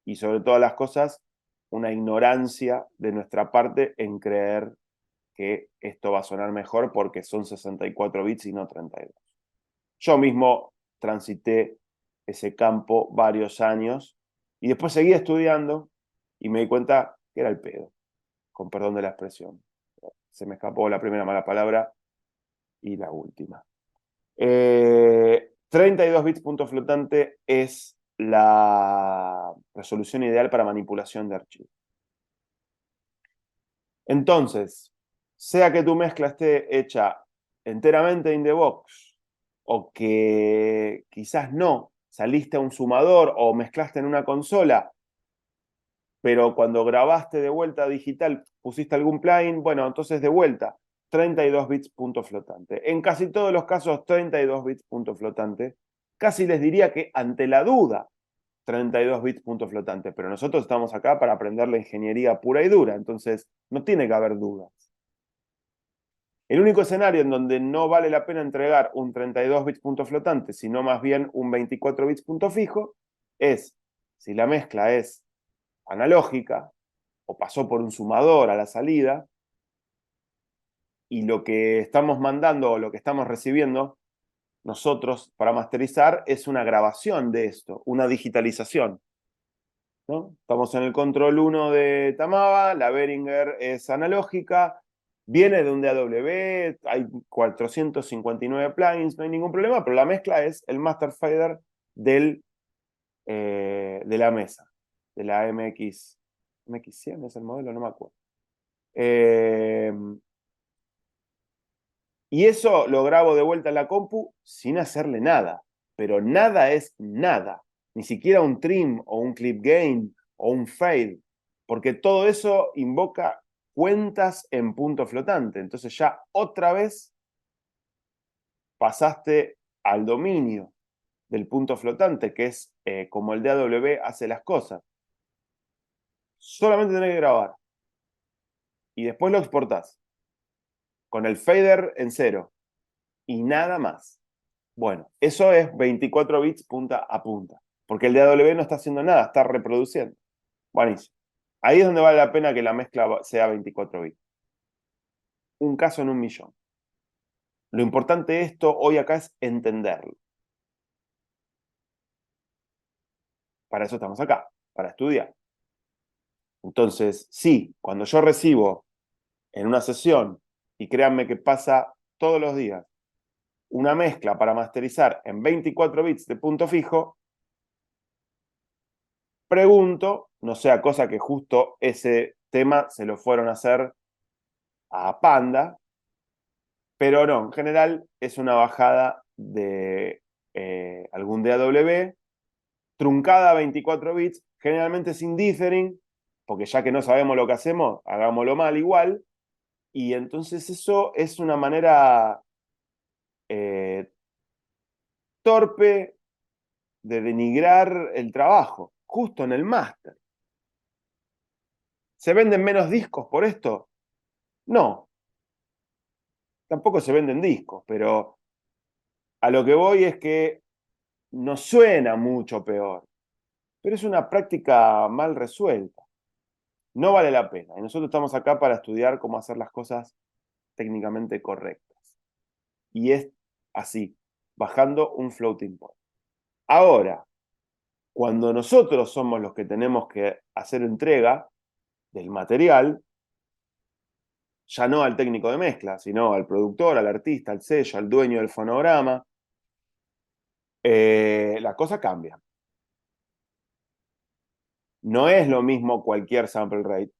Y sobre todas las cosas, una ignorancia de nuestra parte en creer que esto va a sonar mejor porque son 64 bits y no 32. Yo mismo transité ese campo varios años y después seguí estudiando y me di cuenta que era el pedo, con perdón de la expresión. Se me escapó la primera mala palabra y la última. 32 bits punto flotante es la resolución ideal para manipulación de archivos. Entonces, sea que tu mezcla esté hecha enteramente in the box o que quizás no, saliste a un sumador o mezclaste en una consola, pero cuando grabaste de vuelta digital pusiste algún plugin, bueno, entonces de vuelta, 32 bits punto flotante. En casi todos los casos, 32 bits punto flotante. Casi les diría que ante la duda, 32 bits punto flotante, pero nosotros estamos acá para aprender la ingeniería pura y dura, entonces no tiene que haber dudas. El único escenario en donde no vale la pena entregar un 32 bits punto flotante, sino más bien un 24 bits punto fijo, es si la mezcla es analógica o pasó por un sumador a la salida y lo que estamos mandando o lo que estamos recibiendo nosotros para masterizar es una grabación de esto, una digitalización, ¿no? Estamos en el control 1 de Tamava, la Behringer es analógica, Viene de un DAW, hay 459 plugins, no hay ningún problema, pero la mezcla es el master fader de la mesa, de la MX100 es el modelo, no me acuerdo. Y eso lo grabo de vuelta en la compu sin hacerle nada, pero nada es nada, ni siquiera un trim o un clip gain o un fade, porque todo eso invoca cuentas en punto flotante, entonces ya otra vez pasaste al dominio del punto flotante, que es como el DAW hace las cosas. Solamente tenés que grabar y después lo exportás con el fader en 0 y nada más. Bueno, eso es 24 bits punta a punta, porque el DAW no está haciendo nada, está reproduciendo. Buenísimo. Ahí es donde vale la pena que la mezcla sea 24 bits. Un caso en un millón. Lo importante de esto hoy acá es entenderlo. Para eso estamos acá, para estudiar. Entonces, sí, cuando yo recibo en una sesión, y créanme que pasa todos los días, una mezcla para masterizar en 24 bits de punto fijo, pregunto, no sea cosa que justo ese tema se lo fueron a hacer a Panda, pero no, en general es una bajada de algún DAW, truncada a 24 bits, generalmente sin dithering, porque ya que no sabemos lo que hacemos, hagámoslo mal igual, y entonces eso es una manera torpe de denigrar el trabajo, justo en el máster. ¿Se venden menos discos por esto? No. Tampoco se venden discos, pero a lo que voy es que no suena mucho peor, pero es una práctica mal resuelta. No vale la pena. Y nosotros estamos acá para estudiar cómo hacer las cosas técnicamente correctas. Y es así, bajando un floating point. Ahora, cuando nosotros somos los que tenemos que hacer entrega del material, ya no al técnico de mezcla, sino al productor, al artista, al sello, al dueño del fonograma, la cosa cambia. No es lo mismo cualquier sample rate.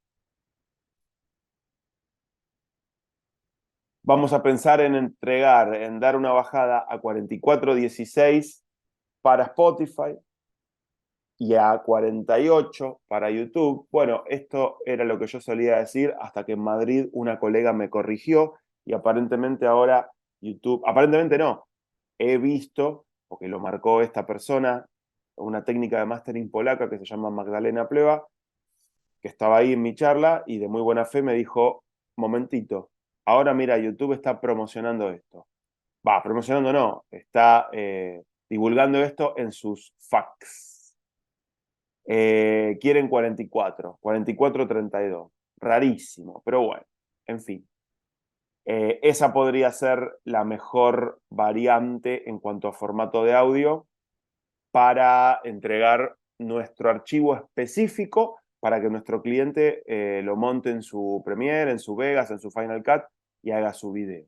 Vamos a pensar en entregar, en dar una bajada a 44.16 para Spotify y a 48 para YouTube. Bueno, esto era lo que yo solía decir hasta que en Madrid una colega me corrigió y aparentemente ahora YouTube, aparentemente no, he visto, porque lo marcó esta persona, una técnica de mastering polaca que se llama Magdalena Pleva, que estaba ahí en mi charla y de muy buena fe me dijo, momentito, ahora mira, YouTube está promocionando esto. Va, promocionando no, está divulgando esto en sus fax. Quieren 44.32. Rarísimo, pero bueno, en fin. Esa podría ser la mejor variante en cuanto a formato de audio para entregar nuestro archivo específico para que nuestro cliente lo monte en su Premiere, en su Vegas, en su Final Cut y haga su video.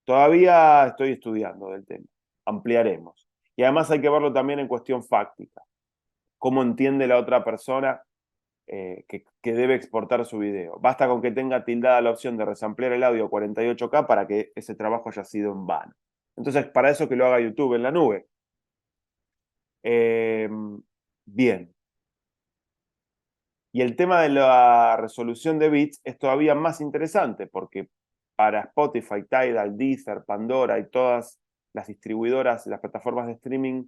Todavía estoy estudiando del tema, ampliaremos. Y además hay que verlo también en cuestión fáctica. Cómo entiende la otra persona que debe exportar su video. Basta con que tenga tildada la opción de resamplear el audio a 48K para que ese trabajo haya sido en vano. Entonces, para eso que lo haga YouTube en la nube. Bien. Y el tema de la resolución de bits es todavía más interesante porque para Spotify, Tidal, Deezer, Pandora y todas las distribuidoras, las plataformas de streaming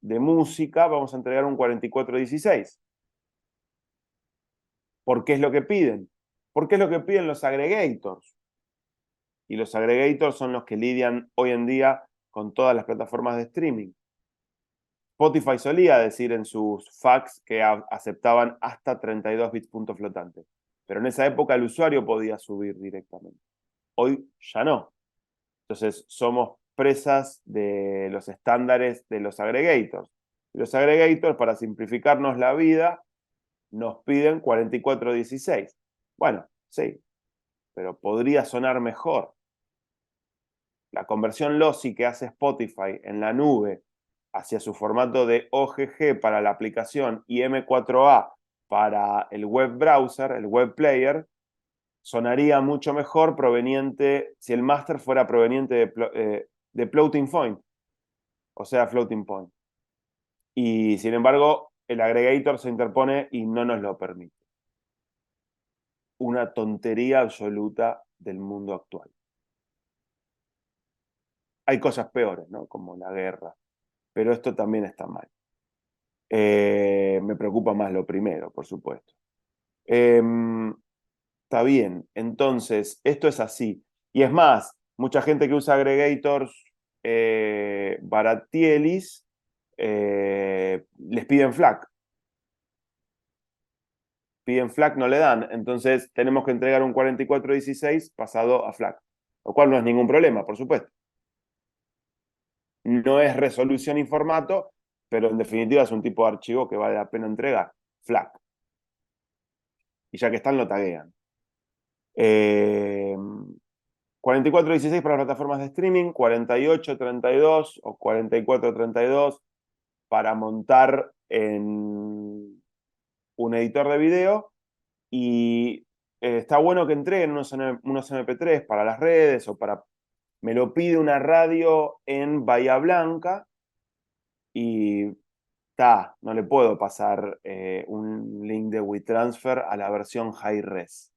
de música, vamos a entregar un 4416. ¿Por qué es lo que piden? Porque es lo que piden los aggregators. Y los aggregators son los que lidian hoy en día con todas las plataformas de streaming. Spotify solía decir en sus fax que aceptaban hasta 32 bits punto flotante. Pero en esa época el usuario podía subir directamente. Hoy ya no. Entonces somos presas de los estándares de los aggregators. Y los aggregators, para simplificarnos la vida, nos piden 4416. Bueno, sí. pero podría sonar mejor. La conversión lossy que hace Spotify en la nube hacia su formato de OGG para la aplicación y M4A para el web browser, el web player, sonaría mucho mejor proveniente, si el master fuera proveniente de floating point, o sea, floating point. Y sin embargo, el aggregator se interpone y no nos lo permite. Una tontería absoluta del mundo actual. Hay cosas peores, ¿no? Como la guerra, pero esto también está mal. Me preocupa más lo primero, por supuesto. Está bien, entonces, esto es así. Y es más, mucha gente que usa aggregators baratielis les piden FLAC. Piden FLAC, no le dan. Entonces, tenemos que entregar un 4416 pasado a FLAC. Lo cual no es ningún problema, por supuesto. No es resolución y formato, pero en definitiva es un tipo de archivo que vale la pena entregar. FLAC. Y ya que están, lo taguean. 4416 para las plataformas de streaming, 4832 o 4432 para montar en un editor de video. Y está bueno que entreguen unos MP3 para las redes o para... Me lo pide una radio en Bahía Blanca y no le puedo pasar un link de WeTransfer a la versión high res.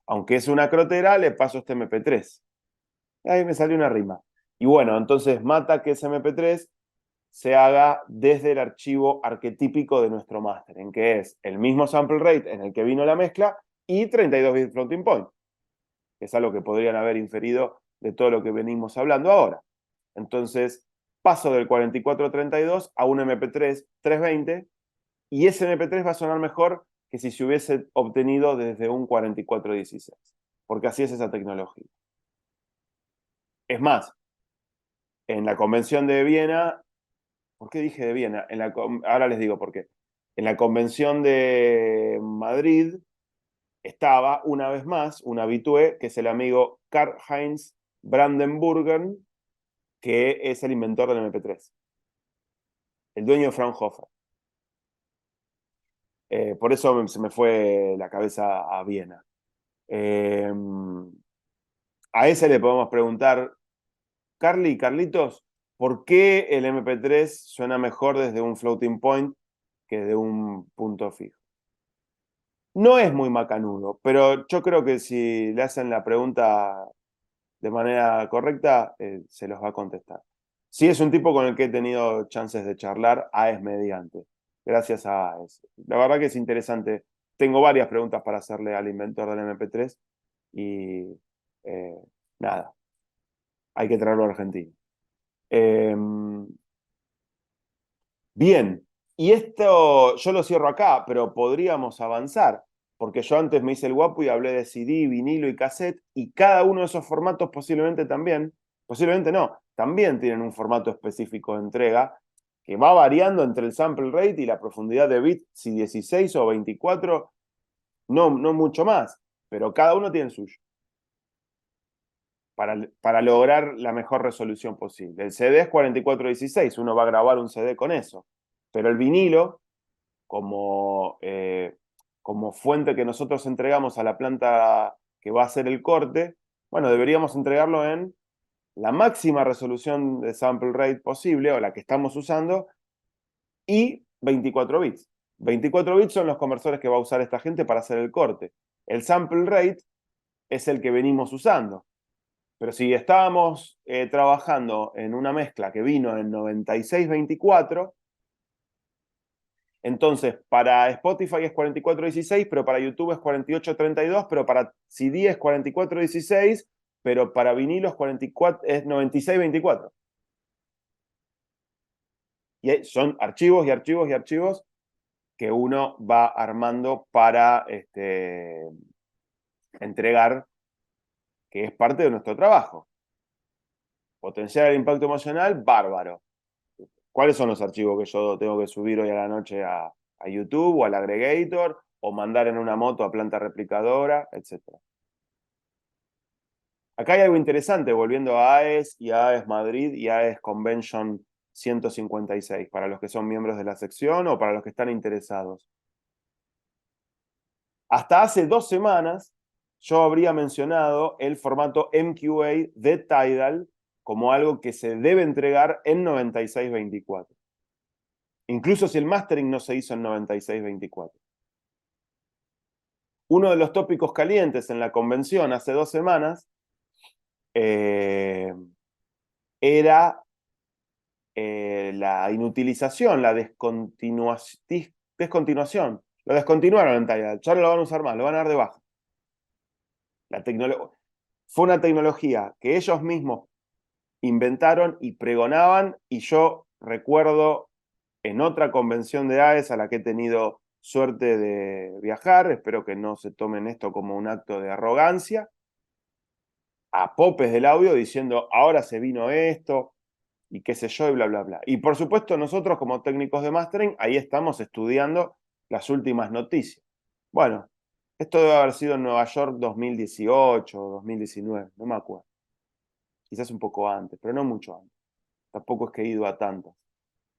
Aunque es una crotera, le paso este MP3. Ahí me salió una rima. Y bueno, entonces mata que ese MP3 se haga desde el archivo arquetípico de nuestro máster, en que es el mismo sample rate en el que vino la mezcla y 32 bits floating point, que es algo que podrían haber inferido de todo lo que venimos hablando ahora. Entonces, paso del 4432 a un MP3 320 y ese MP3 va a sonar mejor que si se hubiese obtenido desde un 4416, porque así es esa tecnología. Es más, en la convención de Viena, ¿por qué dije de Viena? Ahora les digo por qué. En la convención de Madrid estaba, una vez más, un habitué, que es el amigo Karl-Heinz Brandenburger, que es el inventor del MP3. El dueño de Fraunhofer. Por eso se me fue la cabeza a Viena. A ese le podemos preguntar, Carlitos, ¿por qué el MP3 suena mejor desde un floating point que de un punto fijo? No es muy macanudo, pero yo creo que si le hacen la pregunta de manera correcta, se los va a contestar. Sí, es un tipo con el que he tenido chances de charlar, AES mediante, gracias a AES. La verdad que es interesante. Tengo varias preguntas para hacerle al inventor del MP3 y nada, hay que traerlo a Argentina. Bien, y esto yo lo cierro acá, pero podríamos avanzar, porque yo antes me hice el guapo y hablé de CD, vinilo y cassette, y cada uno de esos formatos posiblemente no, también tienen un formato específico de entrega que va variando entre el sample rate y la profundidad de bit, si 16 o 24, no mucho más, pero cada uno tiene el suyo. Para lograr la mejor resolución posible. El CD es 4416, uno va a grabar un CD con eso. Pero el vinilo, como fuente que nosotros entregamos a la planta que va a hacer el corte, bueno, deberíamos entregarlo en la máxima resolución de sample rate posible, o la que estamos usando, y 24 bits. 24 bits son los conversores que va a usar esta gente para hacer el corte. El sample rate es el que venimos usando. Pero si estábamos trabajando en una mezcla que vino en 9624, entonces para Spotify es 4416, pero para YouTube es 4832, pero para CD es 4416, pero para vinilo es 9624. Y son archivos y archivos y archivos que uno va armando para entregar, que es parte de nuestro trabajo. Potenciar el impacto emocional, bárbaro. ¿Cuáles son los archivos que yo tengo que subir hoy a la noche a YouTube o al aggregator o mandar en una moto a planta replicadora, etcétera? Acá hay algo interesante, volviendo a AES y a AES Madrid y AES Convention 156, para los que son miembros de la sección o para los que están interesados. Hasta hace 2 semanas yo habría mencionado el formato MQA de Tidal como algo que se debe entregar en 9624. Incluso si el mastering no se hizo en 9624. Uno de los tópicos calientes en la convención hace 2 semanas era la inutilización, la descontinuación. Lo descontinuaron en Tidal, ya no lo van a usar más, lo van a dar de baja. Fue una tecnología que ellos mismos inventaron y pregonaban, y yo recuerdo en otra convención de AES a la que he tenido suerte de viajar, espero que no se tomen esto como un acto de arrogancia, a popes del audio diciendo, ahora se vino esto, y qué sé yo, y bla, bla, bla. Y por supuesto nosotros como técnicos de mastering, ahí estamos estudiando las últimas noticias. Bueno, esto debe haber sido en Nueva York 2018 o 2019, no me acuerdo. Quizás un poco antes, pero no mucho antes. Tampoco es que he ido a tantas.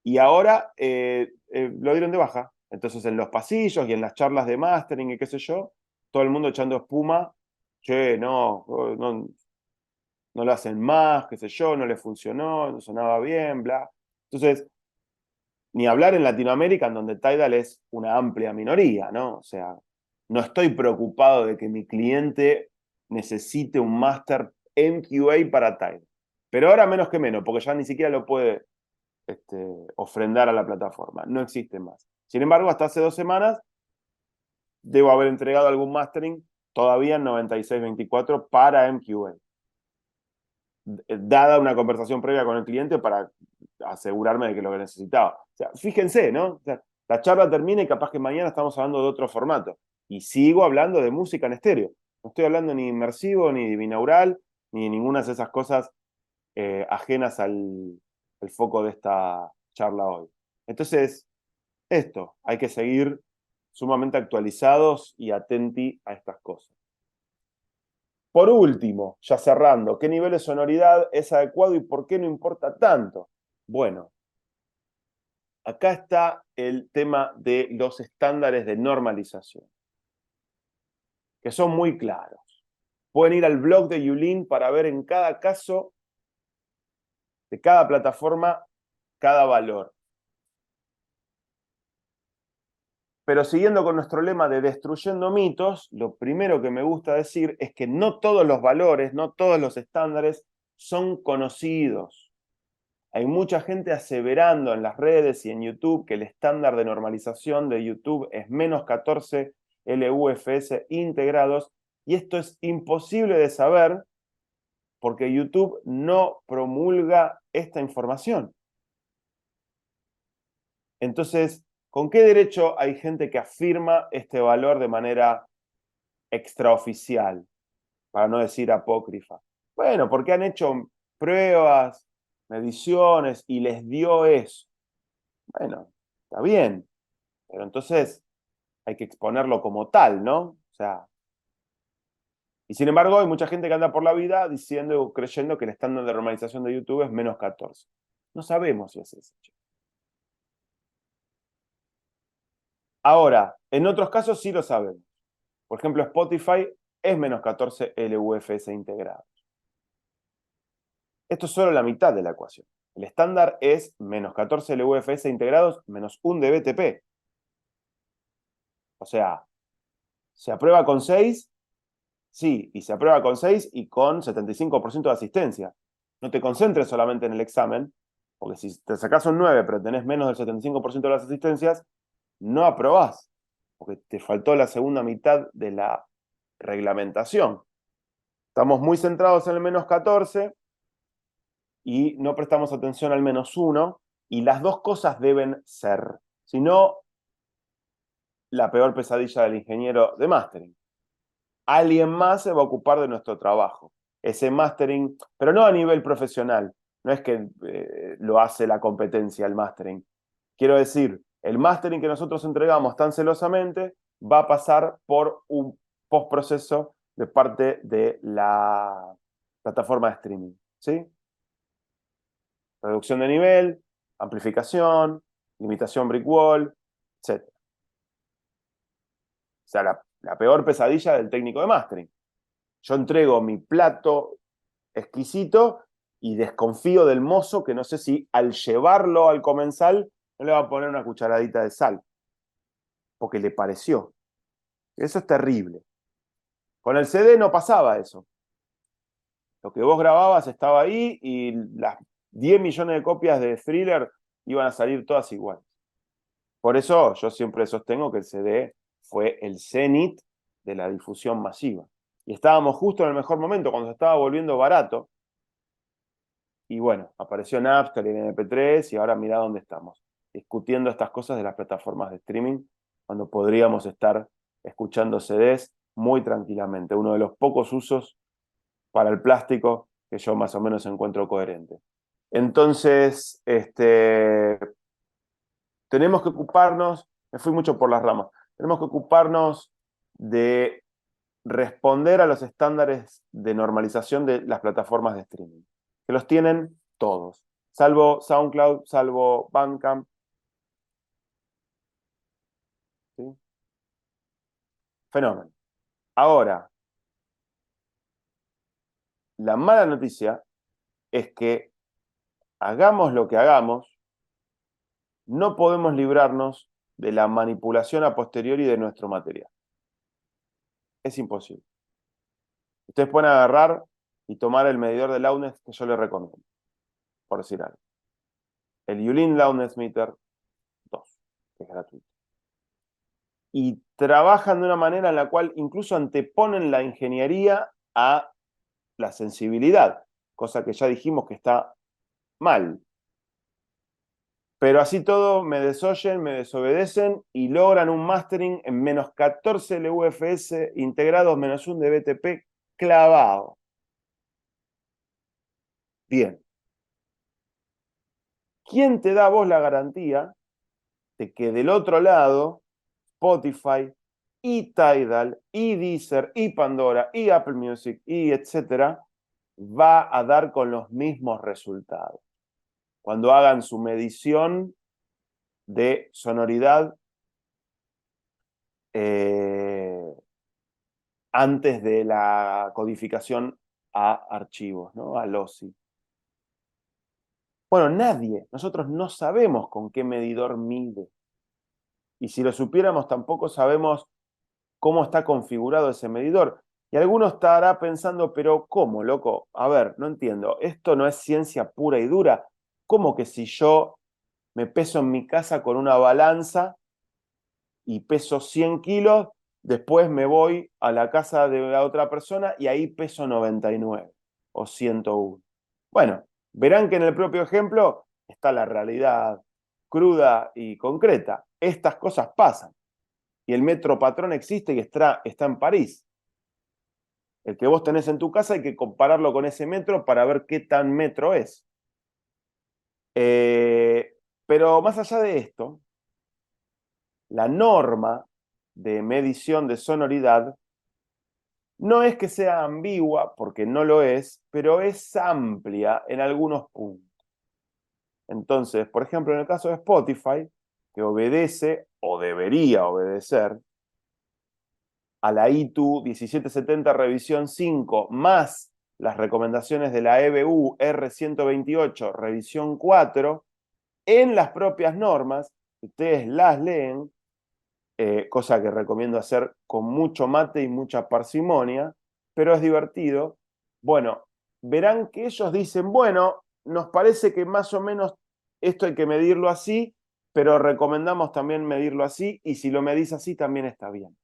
Y ahora lo dieron de baja. Entonces en los pasillos y en las charlas de mastering y qué sé yo, todo el mundo echando espuma, che, no lo hacen más, qué sé yo, no le funcionó, no sonaba bien, bla. Entonces, ni hablar en Latinoamérica, en donde Tidal es una amplia minoría, ¿no? O sea, no estoy preocupado de que mi cliente necesite un máster MQA para Tidal. Pero ahora menos que menos, porque ya ni siquiera lo puede ofrendar a la plataforma. No existe más. Sin embargo, hasta hace 2 semanas debo haber entregado algún mastering todavía en 9624 para MQA. Dada una conversación previa con el cliente para asegurarme de que lo necesitaba. O sea, fíjense, ¿no? O sea, la charla termina y capaz que mañana estamos hablando de otro formato. Y sigo hablando de música en estéreo. No estoy hablando ni inmersivo, ni de binaural, ni de ninguna de esas cosas ajenas al foco de esta charla hoy. Entonces, esto, hay que seguir sumamente actualizados y atenti a estas cosas. Por último, ya cerrando, ¿qué nivel de sonoridad es adecuado y por qué no importa tanto? Bueno, acá está el tema de los estándares de normalización, que son muy claros. Pueden ir al blog de Yulin para ver en cada caso, de cada plataforma, cada valor. Pero siguiendo con nuestro lema de destruyendo mitos, lo primero que me gusta decir es que no todos los valores, no todos los estándares son conocidos. Hay mucha gente aseverando en las redes y en YouTube que el estándar de normalización de YouTube es menos 14 LUFS integrados, y esto es imposible de saber porque YouTube no promulga esta información. Entonces, ¿con qué derecho hay gente que afirma este valor de manera extraoficial, para no decir apócrifa? Bueno, porque han hecho pruebas, mediciones y les dio eso. Bueno, está bien, pero entonces hay que exponerlo como tal, ¿no? O sea, y sin embargo hay mucha gente que anda por la vida diciendo o creyendo que el estándar de normalización de YouTube es menos 14. No sabemos si es ese. Ahora, en otros casos sí lo sabemos. Por ejemplo, Spotify es menos 14 LUFS integrados. Esto es solo la mitad de la ecuación. El estándar es menos 14 LUFS integrados menos 1 de BTP. O sea, ¿se aprueba con 6? Sí, y se aprueba con 6 y con 75% de asistencia. No te concentres solamente en el examen, porque si te sacás un 9 pero tenés menos del 75% de las asistencias, no aprobás, porque te faltó la segunda mitad de la reglamentación. Estamos muy centrados en el menos 14 y no prestamos atención al menos 1, y las dos cosas deben ser. Si no, la peor pesadilla del ingeniero de mastering. Alguien más se va a ocupar de nuestro trabajo. Ese mastering, pero no a nivel profesional. No es que lo hace la competencia el mastering. Quiero decir, el mastering que nosotros entregamos tan celosamente va a pasar por un postproceso de parte de la plataforma de streaming, ¿sí? Reducción de nivel, amplificación, limitación brick wall, etc. O sea, la peor pesadilla del técnico de mastering. Yo entrego mi plato exquisito y desconfío del mozo que no sé si al llevarlo al comensal no le va a poner una cucharadita de sal, porque le pareció. Eso es terrible. Con el CD no pasaba eso. Lo que vos grababas estaba ahí y las 10 millones de copias de Thriller iban a salir todas iguales. Por eso yo siempre sostengo que el CD fue el cenit de la difusión masiva. Y estábamos justo en el mejor momento, cuando se estaba volviendo barato. Y bueno, apareció Napster y el MP3 y ahora mirá dónde estamos, discutiendo estas cosas de las plataformas de streaming, cuando podríamos estar escuchando CDs muy tranquilamente. Uno de los pocos usos para el plástico que yo más o menos encuentro coherente. Entonces, tenemos que ocuparnos, me fui mucho por las ramas, tenemos que ocuparnos de responder a los estándares de normalización de las plataformas de streaming, que los tienen todos, salvo SoundCloud, salvo Bandcamp. ¿Sí? Fenómeno. Ahora, la mala noticia es que hagamos lo que hagamos, no podemos librarnos de la manipulación a posteriori de nuestro material. Es imposible. Ustedes pueden agarrar y tomar el medidor de loudness que yo les recomiendo, por decir algo. El Yulin Loudness Meter 2, que es gratuito. Y trabajan de una manera en la cual incluso anteponen la ingeniería a la sensibilidad, cosa que ya dijimos que está mal. Pero así todo me desoyen, me desobedecen y logran un mastering en menos 14 LUFS integrados menos 1 de BTP clavado. Bien. ¿Quién te da a vos la garantía de que del otro lado Spotify y Tidal y Deezer y Pandora y Apple Music y etcétera va a dar con los mismos resultados cuando hagan su medición de sonoridad antes de la codificación a archivos, ¿no? A LOSI? Bueno, nadie, nosotros no sabemos con qué medidor mide. Y si lo supiéramos, tampoco sabemos cómo está configurado ese medidor. Y alguno estará pensando, pero ¿cómo, loco? A ver, no entiendo. Esto no es ciencia pura y dura. ¿Cómo que si yo me peso en mi casa con una balanza y peso 100 kilos, después me voy a la casa de la otra persona y ahí peso 99 o 101? Bueno, verán que en el propio ejemplo está la realidad cruda y concreta. Estas cosas pasan. Y el metro patrón existe y está en París. El que vos tenés en tu casa hay que compararlo con ese metro para ver qué tan metro es. Pero más allá de esto, la norma de medición de sonoridad no es que sea ambigua, porque no lo es, pero es amplia en algunos puntos. Entonces, por ejemplo, en el caso de Spotify, que obedece o debería obedecer a la ITU 1770 revisión 5 más las recomendaciones de la EBU R128 revisión 4, en las propias normas, ustedes las leen, cosa que recomiendo hacer con mucho mate y mucha parsimonia, pero es divertido. Bueno, verán que ellos dicen, bueno, nos parece que más o menos esto hay que medirlo así, pero recomendamos también medirlo así, y si lo medís así también está bien.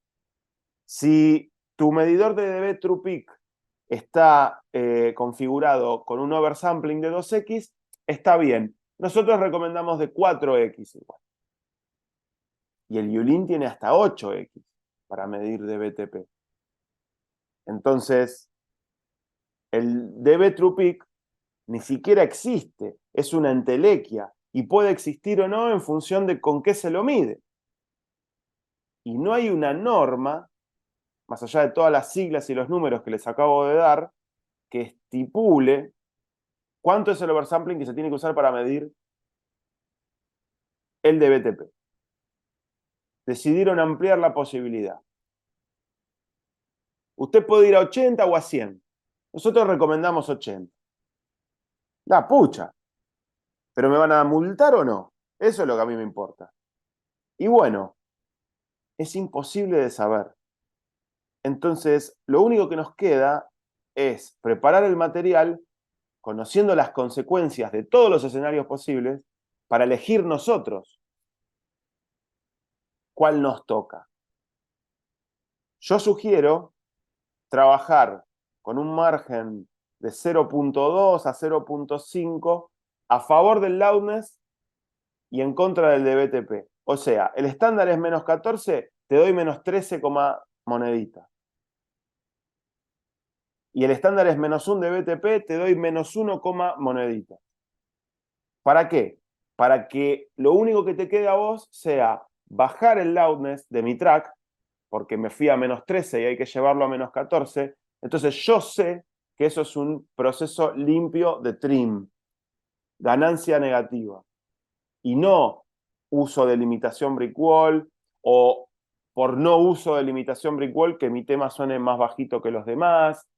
Si tu medidor de dB True Peak está configurado con un oversampling de 2x, está bien. Nosotros recomendamos de 4x igual. Y el Yulin tiene hasta 8x para medir dBTP. Entonces, el dB True Peak ni siquiera existe. Es una entelequia. Y puede existir o no en función de con qué se lo mide. Y no hay una norma, más allá de todas las siglas y los números que les acabo de dar, que estipule cuánto es el oversampling que se tiene que usar para medir el DBTP. Decidieron ampliar la posibilidad. Usted puede ir a 80 o a 100. Nosotros recomendamos 80. La pucha. ¿Pero me van a multar o no? Eso es lo que a mí me importa. Y bueno, es imposible de saber. Entonces, lo único que nos queda es preparar el material conociendo las consecuencias de todos los escenarios posibles para elegir nosotros cuál nos toca. Yo sugiero trabajar con un margen de 0.2 a 0.5 a favor del loudness y en contra del DBTP. O sea, el estándar es menos 14, te doy menos 13, monedita. Y el estándar es menos 1 DBTP, te doy menos 1, monedita. ¿Para qué? Para que lo único que te quede a vos sea bajar el loudness de mi track, porque me fui a menos 13 y hay que llevarlo a menos 14. Entonces yo sé que eso es un proceso limpio de trim, ganancia negativa. Y no uso de limitación brick wall, o por no uso de limitación brick wall que mi tema suene más bajito que los demás,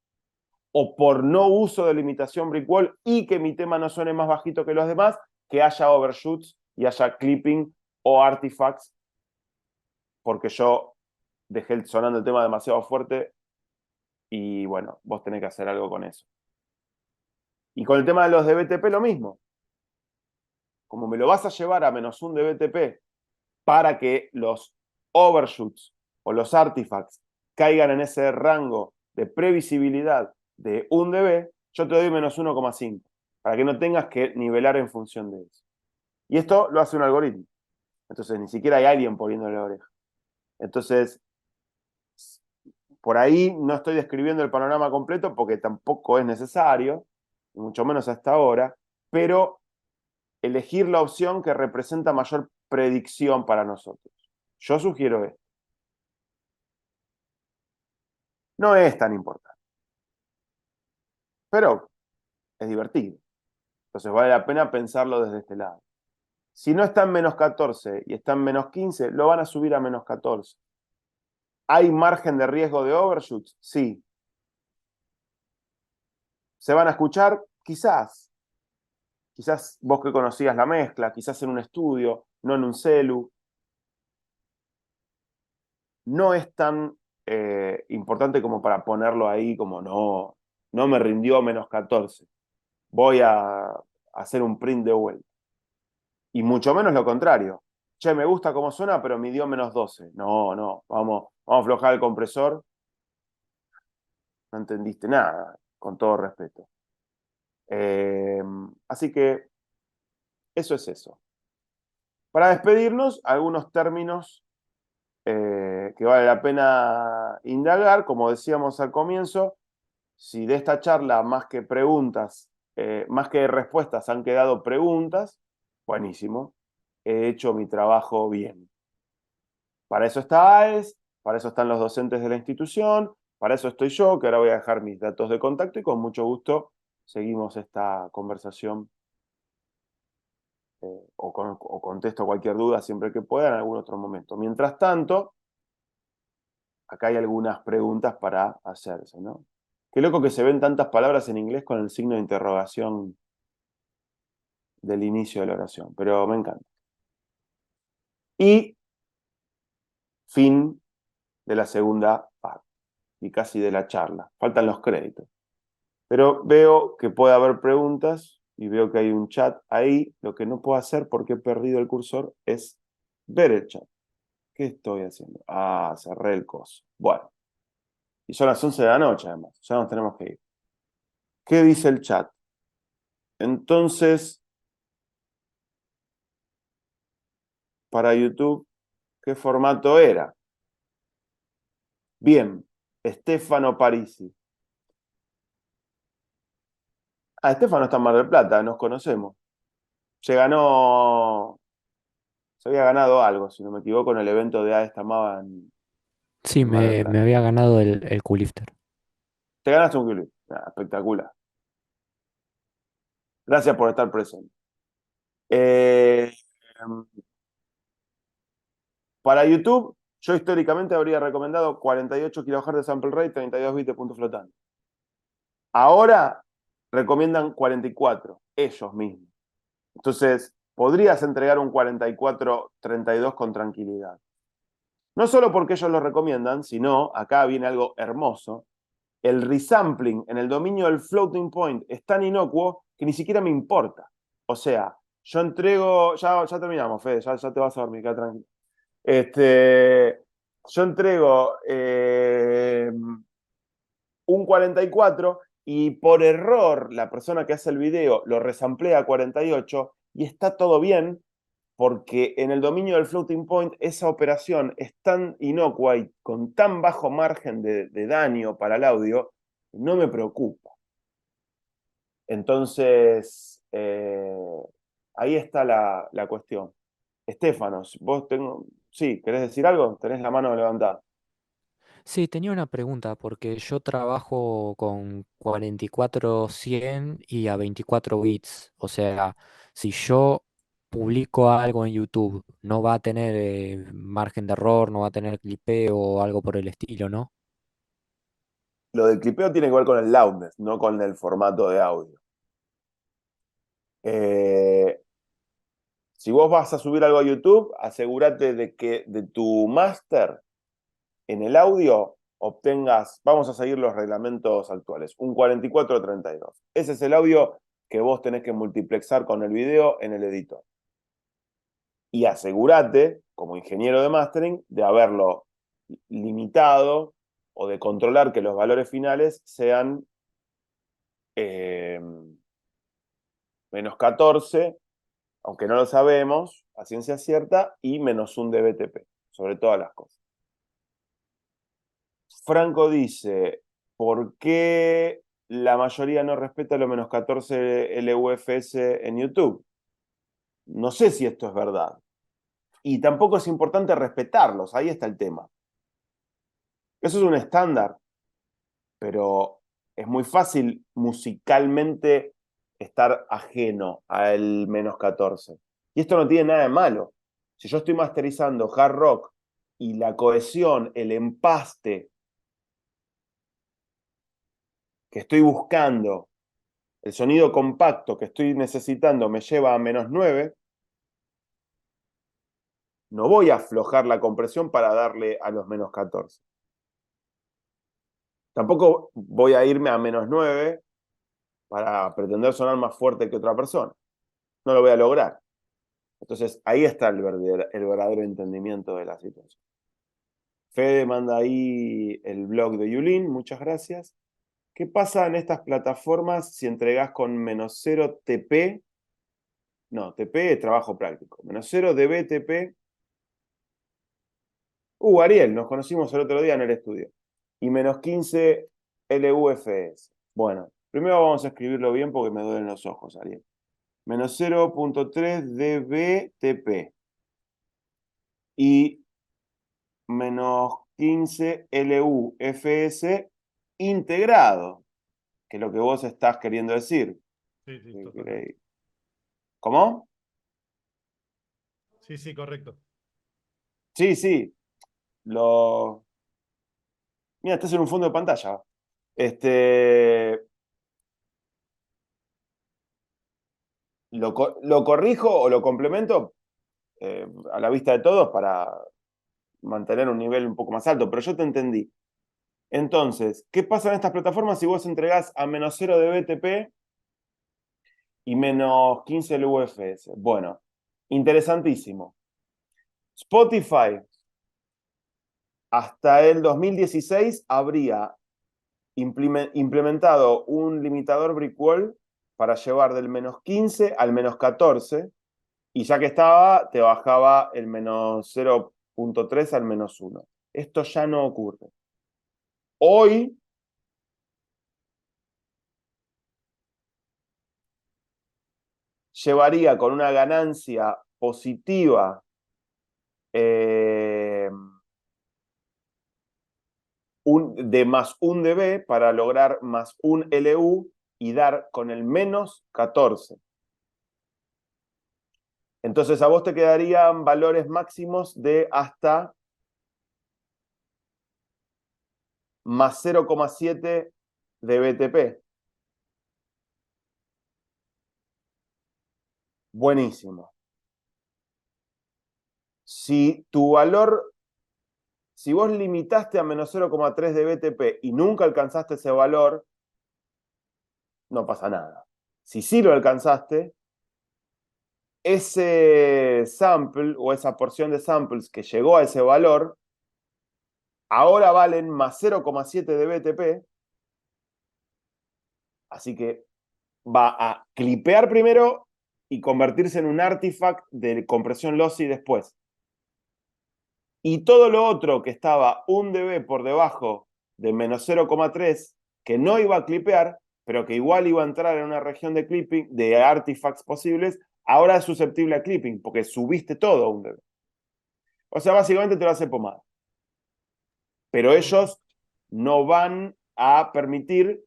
o por no uso de limitación brick wall y que mi tema no suene más bajito que los demás, que haya overshoots y haya clipping o artifacts, porque yo dejé sonando el tema demasiado fuerte y bueno, vos tenés que hacer algo con eso. Y con el tema de los DBTP lo mismo. Como me lo vas a llevar a menos 1 DBTP para que los overshoots o los artifacts caigan en ese rango de previsibilidad de 1 dB, yo te doy menos 1,5 para que no tengas que nivelar en función de eso. Y esto lo hace un algoritmo. Entonces ni siquiera hay alguien poniéndole la oreja. Entonces, por ahí no estoy describiendo el panorama completo porque tampoco es necesario, y mucho menos hasta ahora, pero elegir la opción que representa mayor predicción para nosotros. Yo sugiero esto. No es tan importante, pero es divertido. Entonces vale la pena pensarlo desde este lado. Si no está en menos 14 y está en menos 15, lo van a subir a menos 14. ¿Hay margen de riesgo de overshoots? Sí. ¿Se van a escuchar? Quizás. Quizás vos que conocías la mezcla, quizás en un estudio, no en un celu. No es tan importante como para ponerlo ahí como no me rindió menos 14. Voy a hacer un print de vuelta. Y mucho menos lo contrario. Che, me gusta cómo suena, pero midió menos 12. No, vamos a aflojar el compresor. No entendiste nada, con todo respeto. Así que eso es eso. Para despedirnos, algunos términos que vale la pena indagar. Como decíamos al comienzo, si de esta charla más que preguntas, más que respuestas han quedado preguntas, buenísimo, he hecho mi trabajo bien. Para eso está AES, para eso están los docentes de la institución, para eso estoy yo, que ahora voy a dejar mis datos de contacto y con mucho gusto seguimos esta conversación o contesto cualquier duda siempre que pueda en algún otro momento. Mientras tanto, acá hay algunas preguntas para hacerse, ¿no? Qué loco que se ven tantas palabras en inglés con el signo de interrogación del inicio de la oración, pero me encanta. Y fin de la segunda parte y casi de la charla. Faltan los créditos. Pero veo que puede haber preguntas y veo que hay un chat ahí. Lo que no puedo hacer porque he perdido el cursor es ver el chat. ¿Qué estoy haciendo? Ah, cerré el coso. Bueno. Y son las 11 de la noche además. Ya nos tenemos que ir. ¿Qué dice el chat? Entonces, para YouTube, ¿qué formato era? Bien, Stefano Parisi. Ah, Stefano está en Mar del Plata, nos conocemos. Se había ganado algo, si no me equivoco, en el evento de AES Tamaba Sí, en Mar del me Plata. había ganado el Q-Lifter. Te ganaste un clip. Espectacular. Gracias por estar presente. Eh, para YouTube, yo históricamente habría recomendado 48 kHz de sample rate, 32 bits de punto flotante. Ahora recomiendan 44, ellos mismos. Entonces, podrías entregar un 44-32 con tranquilidad. No solo porque ellos lo recomiendan, sino, acá viene algo hermoso, el resampling en el dominio del floating point es tan inocuo que ni siquiera me importa. O sea, yo entrego, ya terminamos, Fede, ya te vas a dormir, queda tranquilo. Yo entrego un 44 y por error la persona que hace el video lo resamplea a 48 y está todo bien porque en el dominio del floating point esa operación es tan inocua y con tan bajo margen de daño para el audio, no me preocupa. Entonces, ahí está la cuestión. Estéfanos, sí, ¿querés decir algo? Tenés la mano levantada. Sí, tenía una pregunta porque yo trabajo con 4400 y a 24 bits. O sea, si yo publico algo en YouTube, no va a tener margen de error, no va a tener clipeo o algo por el estilo, ¿no? Lo del clipeo tiene que ver con el loudness, no con el formato de audio. Si vos vas a subir algo a YouTube, asegúrate de que de tu máster en el audio obtengas, vamos a seguir los reglamentos actuales, un 4432. Ese es el audio que vos tenés que multiplexar con el video en el editor. Y asegúrate, como ingeniero de mastering, de haberlo limitado o de controlar que los valores finales sean menos 14, aunque no lo sabemos, a ciencia cierta, y menos 1 dBTP, sobre todas las cosas. Franco dice, ¿por qué la mayoría no respeta los menos 14 LUFS en YouTube? No sé si esto es verdad. Y tampoco es importante respetarlos, ahí está el tema. Eso es un estándar, pero es muy fácil musicalmente estar ajeno al menos 14. Y esto no tiene nada de malo. Si yo estoy masterizando hard rock y la cohesión, el empaste que estoy buscando, el sonido compacto que estoy necesitando me lleva a menos 9, no voy a aflojar la compresión para darle a los menos 14. Tampoco voy a irme a menos 9 para pretender sonar más fuerte que otra persona. No lo voy a lograr. Entonces, ahí está el verdadero entendimiento de la situación. Fede manda ahí el blog de Yulín, muchas gracias. ¿Qué pasa en estas plataformas si entregas con menos 0 TP? No, TP es trabajo práctico. Menos 0 dB TP. Ariel, nos conocimos el otro día en el estudio. Y menos 15 LUFS. Bueno, primero vamos a escribirlo bien porque me duelen los ojos, Ariel. Menos 0.3 dB TP. Y menos 15 LUFS integrado, que es lo que vos estás queriendo decir. Sí, totalmente. ¿Cómo? Sí, correcto. Sí. Mira, estás en un fondo de pantalla. Lo corrijo o lo complemento a la vista de todos para mantener un nivel un poco más alto, pero yo te entendí. Entonces, ¿qué pasa en estas plataformas si vos entregás a menos 0 de BTP y menos 15 LUFS? Bueno, interesantísimo. Spotify, hasta el 2016, habría implementado un limitador Brickwall para llevar del menos 15 al menos 14, y ya que estaba, te bajaba el menos 0.3 al menos 1. Esto ya no ocurre. Hoy, llevaría con una ganancia positiva de más 1 dB para lograr más 1 LU y dar con el menos 14. Entonces a vos te quedarían valores máximos de hasta más 0,7 de BTP. Buenísimo. Si vos limitaste a menos 0,3 de BTP y nunca alcanzaste ese valor, no pasa nada. Si sí lo alcanzaste, ese sample o esa porción de samples que llegó a ese valor, ahora valen más 0,7 de BTP, así que va a clipear primero y convertirse en un artifact de compresión lossy después. Y todo lo otro que estaba 1 dB por debajo de menos 0,3, que no iba a clipear, pero que igual iba a entrar en una región de clipping, de artifacts posibles, ahora es susceptible a clipping, porque subiste todo a 1 dB. O sea, básicamente te lo hace pomada. Pero ellos no van a permitir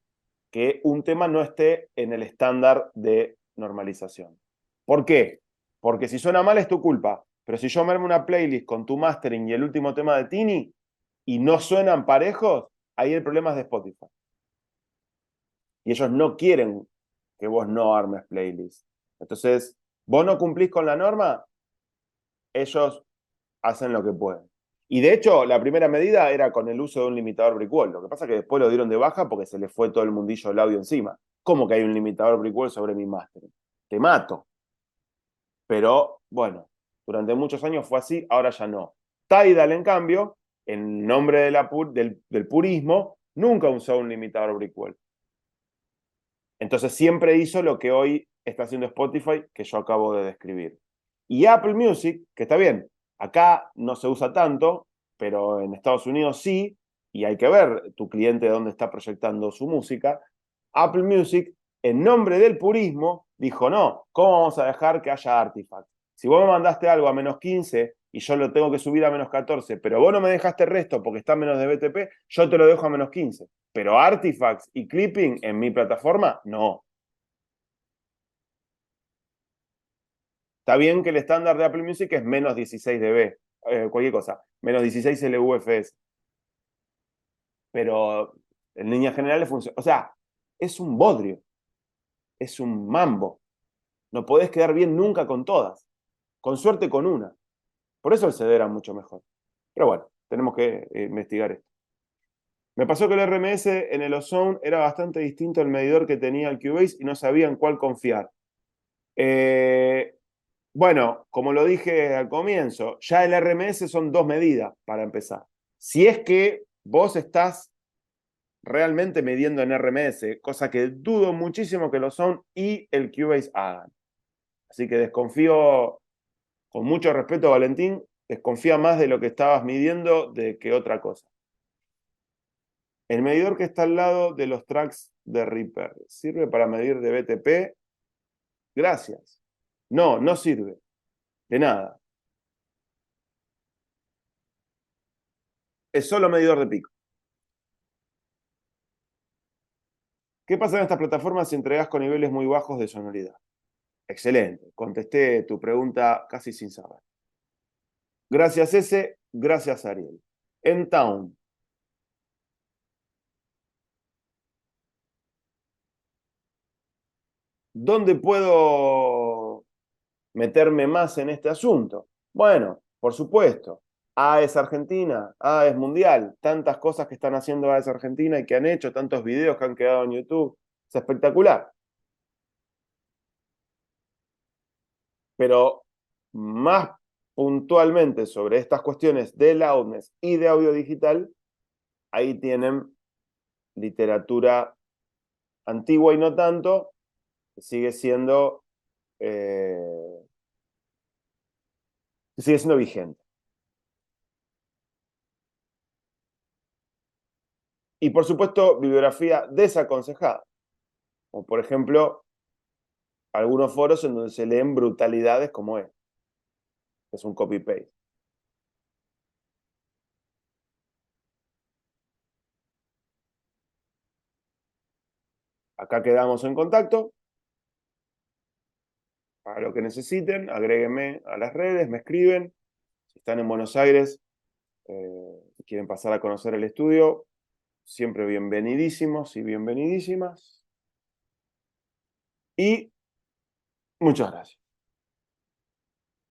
que un tema no esté en el estándar de normalización. ¿Por qué? Porque si suena mal es tu culpa, pero si yo me armo una playlist con tu mastering y el último tema de Tini y no suenan parejos, ahí el problema es de Spotify. Y ellos no quieren que vos no armes playlist. Entonces, vos no cumplís con la norma, ellos hacen lo que pueden. Y de hecho, la primera medida era con el uso de un limitador Brickwall. Lo que pasa es que después lo dieron de baja porque se les fue todo el mundillo del audio encima. ¿Cómo que hay un limitador Brickwall sobre mi mastering? Te mato. Pero bueno, durante muchos años fue así, ahora ya no. Tidal, en cambio, en nombre del purismo, nunca usó un limitador Brickwall. Entonces siempre hizo lo que hoy está haciendo Spotify, que yo acabo de describir. Y Apple Music, que está bien, acá no se usa tanto, pero en Estados Unidos sí, y hay que ver tu cliente dónde está proyectando su música. Apple Music, en nombre del purismo, dijo, no, ¿cómo vamos a dejar que haya artifacts? Si vos me mandaste algo a menos 15 y yo lo tengo que subir a menos 14, pero vos no me dejaste el resto porque está a menos de BTP, yo te lo dejo a menos 15. Pero artifacts y clipping en mi plataforma, no. Está bien que el estándar de Apple Music es menos 16 dB, cualquier cosa, menos 16 LUFS. Pero en líneas generales funciona. O sea, es un bodrio, es un mambo. No podés quedar bien nunca con todas. Con suerte con una. Por eso el CD era mucho mejor. Pero bueno, tenemos que investigar esto. Me pasó que el RMS en el Ozone era bastante distinto al medidor que tenía el Cubase y no sabía en cuál confiar. Bueno, como lo dije al comienzo, ya el RMS son 2 medidas para empezar. Si es que vos estás realmente midiendo en RMS, cosa que dudo muchísimo que lo son y el Cubase hagan. Así que desconfío, con mucho respeto, Valentín, desconfía más de lo que estabas midiendo de que otra cosa. El medidor que está al lado de los tracks de Reaper, ¿sirve para medir de BTP? Gracias. No, no sirve. De nada. Es solo medidor de pico. ¿Qué pasa en estas plataformas si entregas con niveles muy bajos de sonoridad? Excelente. Contesté tu pregunta casi sin saber. Gracias, ese. Gracias, Ariel. En Town. ¿Dónde puedo meterme más en este asunto? Bueno, por supuesto. A es Argentina, A es Mundial. Tantas cosas que están haciendo A es Argentina y que han hecho, tantos videos que han quedado en YouTube. Es espectacular. Pero más puntualmente sobre estas cuestiones de loudness y de audio digital, ahí tienen literatura antigua y no tanto, que sigue siendo vigente. Y por supuesto, bibliografía desaconsejada, como por ejemplo algunos foros en donde se leen brutalidades como es un copy-paste. acá quedamos en contacto. Para lo que necesiten, agréguenme a las redes, me escriben. Si están en Buenos Aires, si quieren pasar a conocer el estudio, siempre bienvenidísimos y bienvenidísimas. Y muchas gracias.